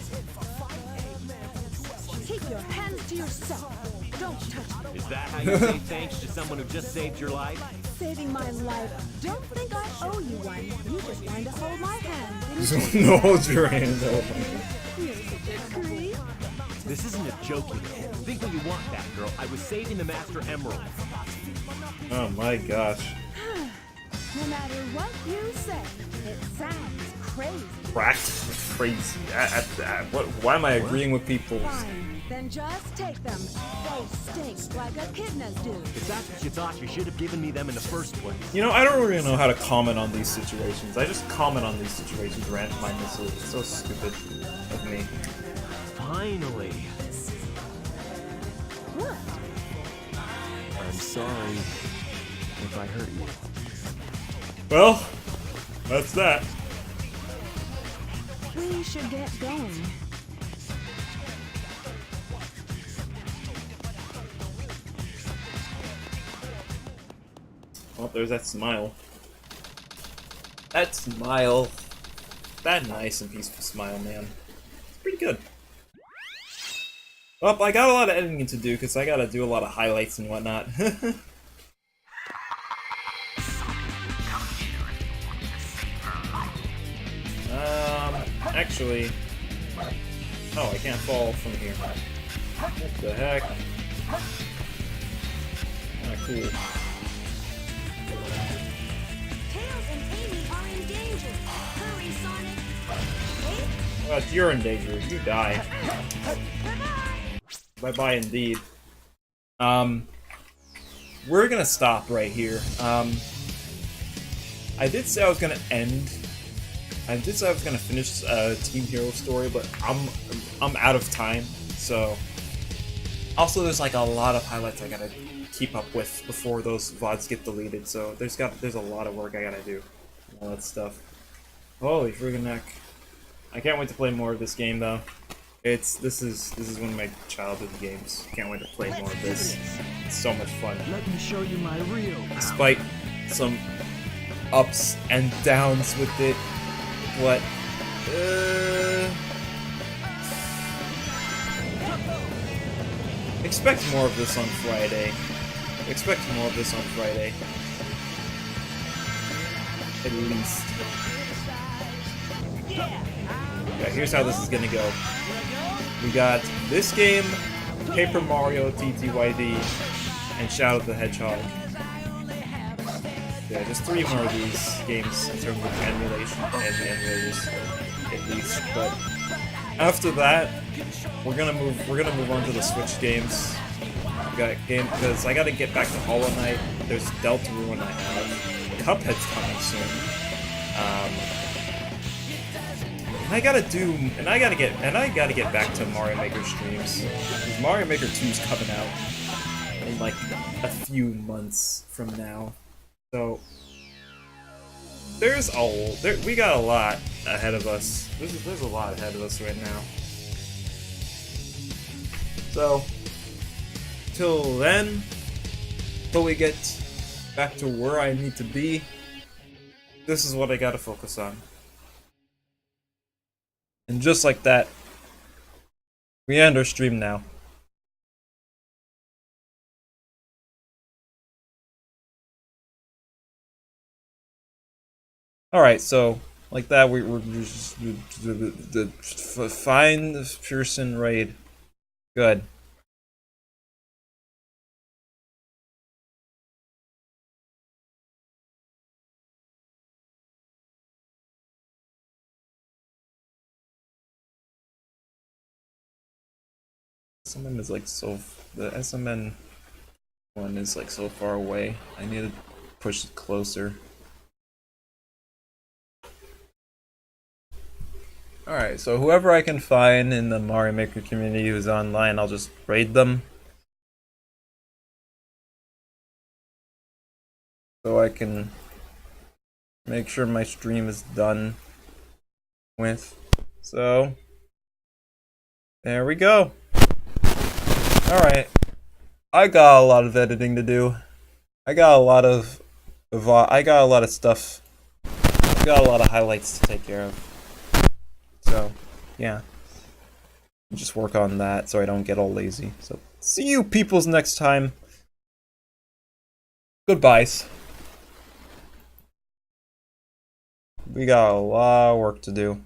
Keep your hands to yourself. Don't touch me. Is that how you say thanks to someone who just saved your life? Saving my life. Don't think I owe you one. You just wanted to hold my hand. No, hold your hand up. You're such a creep. This isn't a joke, you know. Think what you want, Batgirl. I was saving the Master Emerald. Oh my gosh. No matter what you say, it sounds crazy. Practically crazy. Why am I agreeing with people? Fine, then just take them. They stink like echidnas do. If that's what you thought, you should have given me them in the first place. You know, I don't really know how to comment on these situations. I just comment on these situations mindlessly. It's so stupid of me. Finally. What? I'm sorry if I hurt you. Well, that's that. We should get going. Oh, there's that smile. That smile. That nice and peaceful smile, man. It's pretty good. Well, I got a lot of editing to do because I gotta do a lot of highlights and whatnot. Actually... Oh, I can't fall from here. What the heck? Ah, cool. Tails and Amy are in danger. Hurry, Sonic. Well, if you're in danger, you die. Bye-bye indeed. We're gonna stop right here. I did say I was gonna end. I did say I was gonna finish Team Hero story, but I'm out of time, so Also, there's like a lot of highlights I gotta keep up with before those VODs get deleted, so there's a lot of work I gotta do. All that stuff. Holy friggin' neck. I can't wait to play more of this game though. This is one of my childhood games. Can't wait to play more of this. It's so much fun. Let me show you my real power. Despite some ups and downs with it, what? Expect more of this on Friday. Expect more of this on Friday. At least. Yeah, here's how this is gonna go. We got this game, Paper Mario TTYD, and Shadow the Hedgehog. Yeah, just 3 more of these games in terms of emulation and the emulators, at least. But after that, we're gonna move on to the Switch games. We got game because I gotta get back to Hollow Knight. There's Deltarune I have. Cuphead's coming soon. And I gotta get back to Mario Maker streams. Because Mario Maker 2's coming out in like a few months from now. So we got a lot ahead of us. There's a lot ahead of us right now. So till then, till we get back to where I need to be, this is what I gotta focus on. And just like that, we end our stream now. Alright, so, like that, we're just find the Pearson raid. Good. SMN is like so. The SMN one is like so far away. I need to push it closer. Alright, so whoever I can find in the Mario Maker community who's online, I'll just raid them. So I can make sure my stream is done with. So, there we go. Alright, I got a lot of editing to do. I got a lot of stuff. I got a lot of highlights to take care of. So, yeah. Just work on that so I don't get all lazy. So, see you peoples next time. Goodbyes. We got a lot of work to do.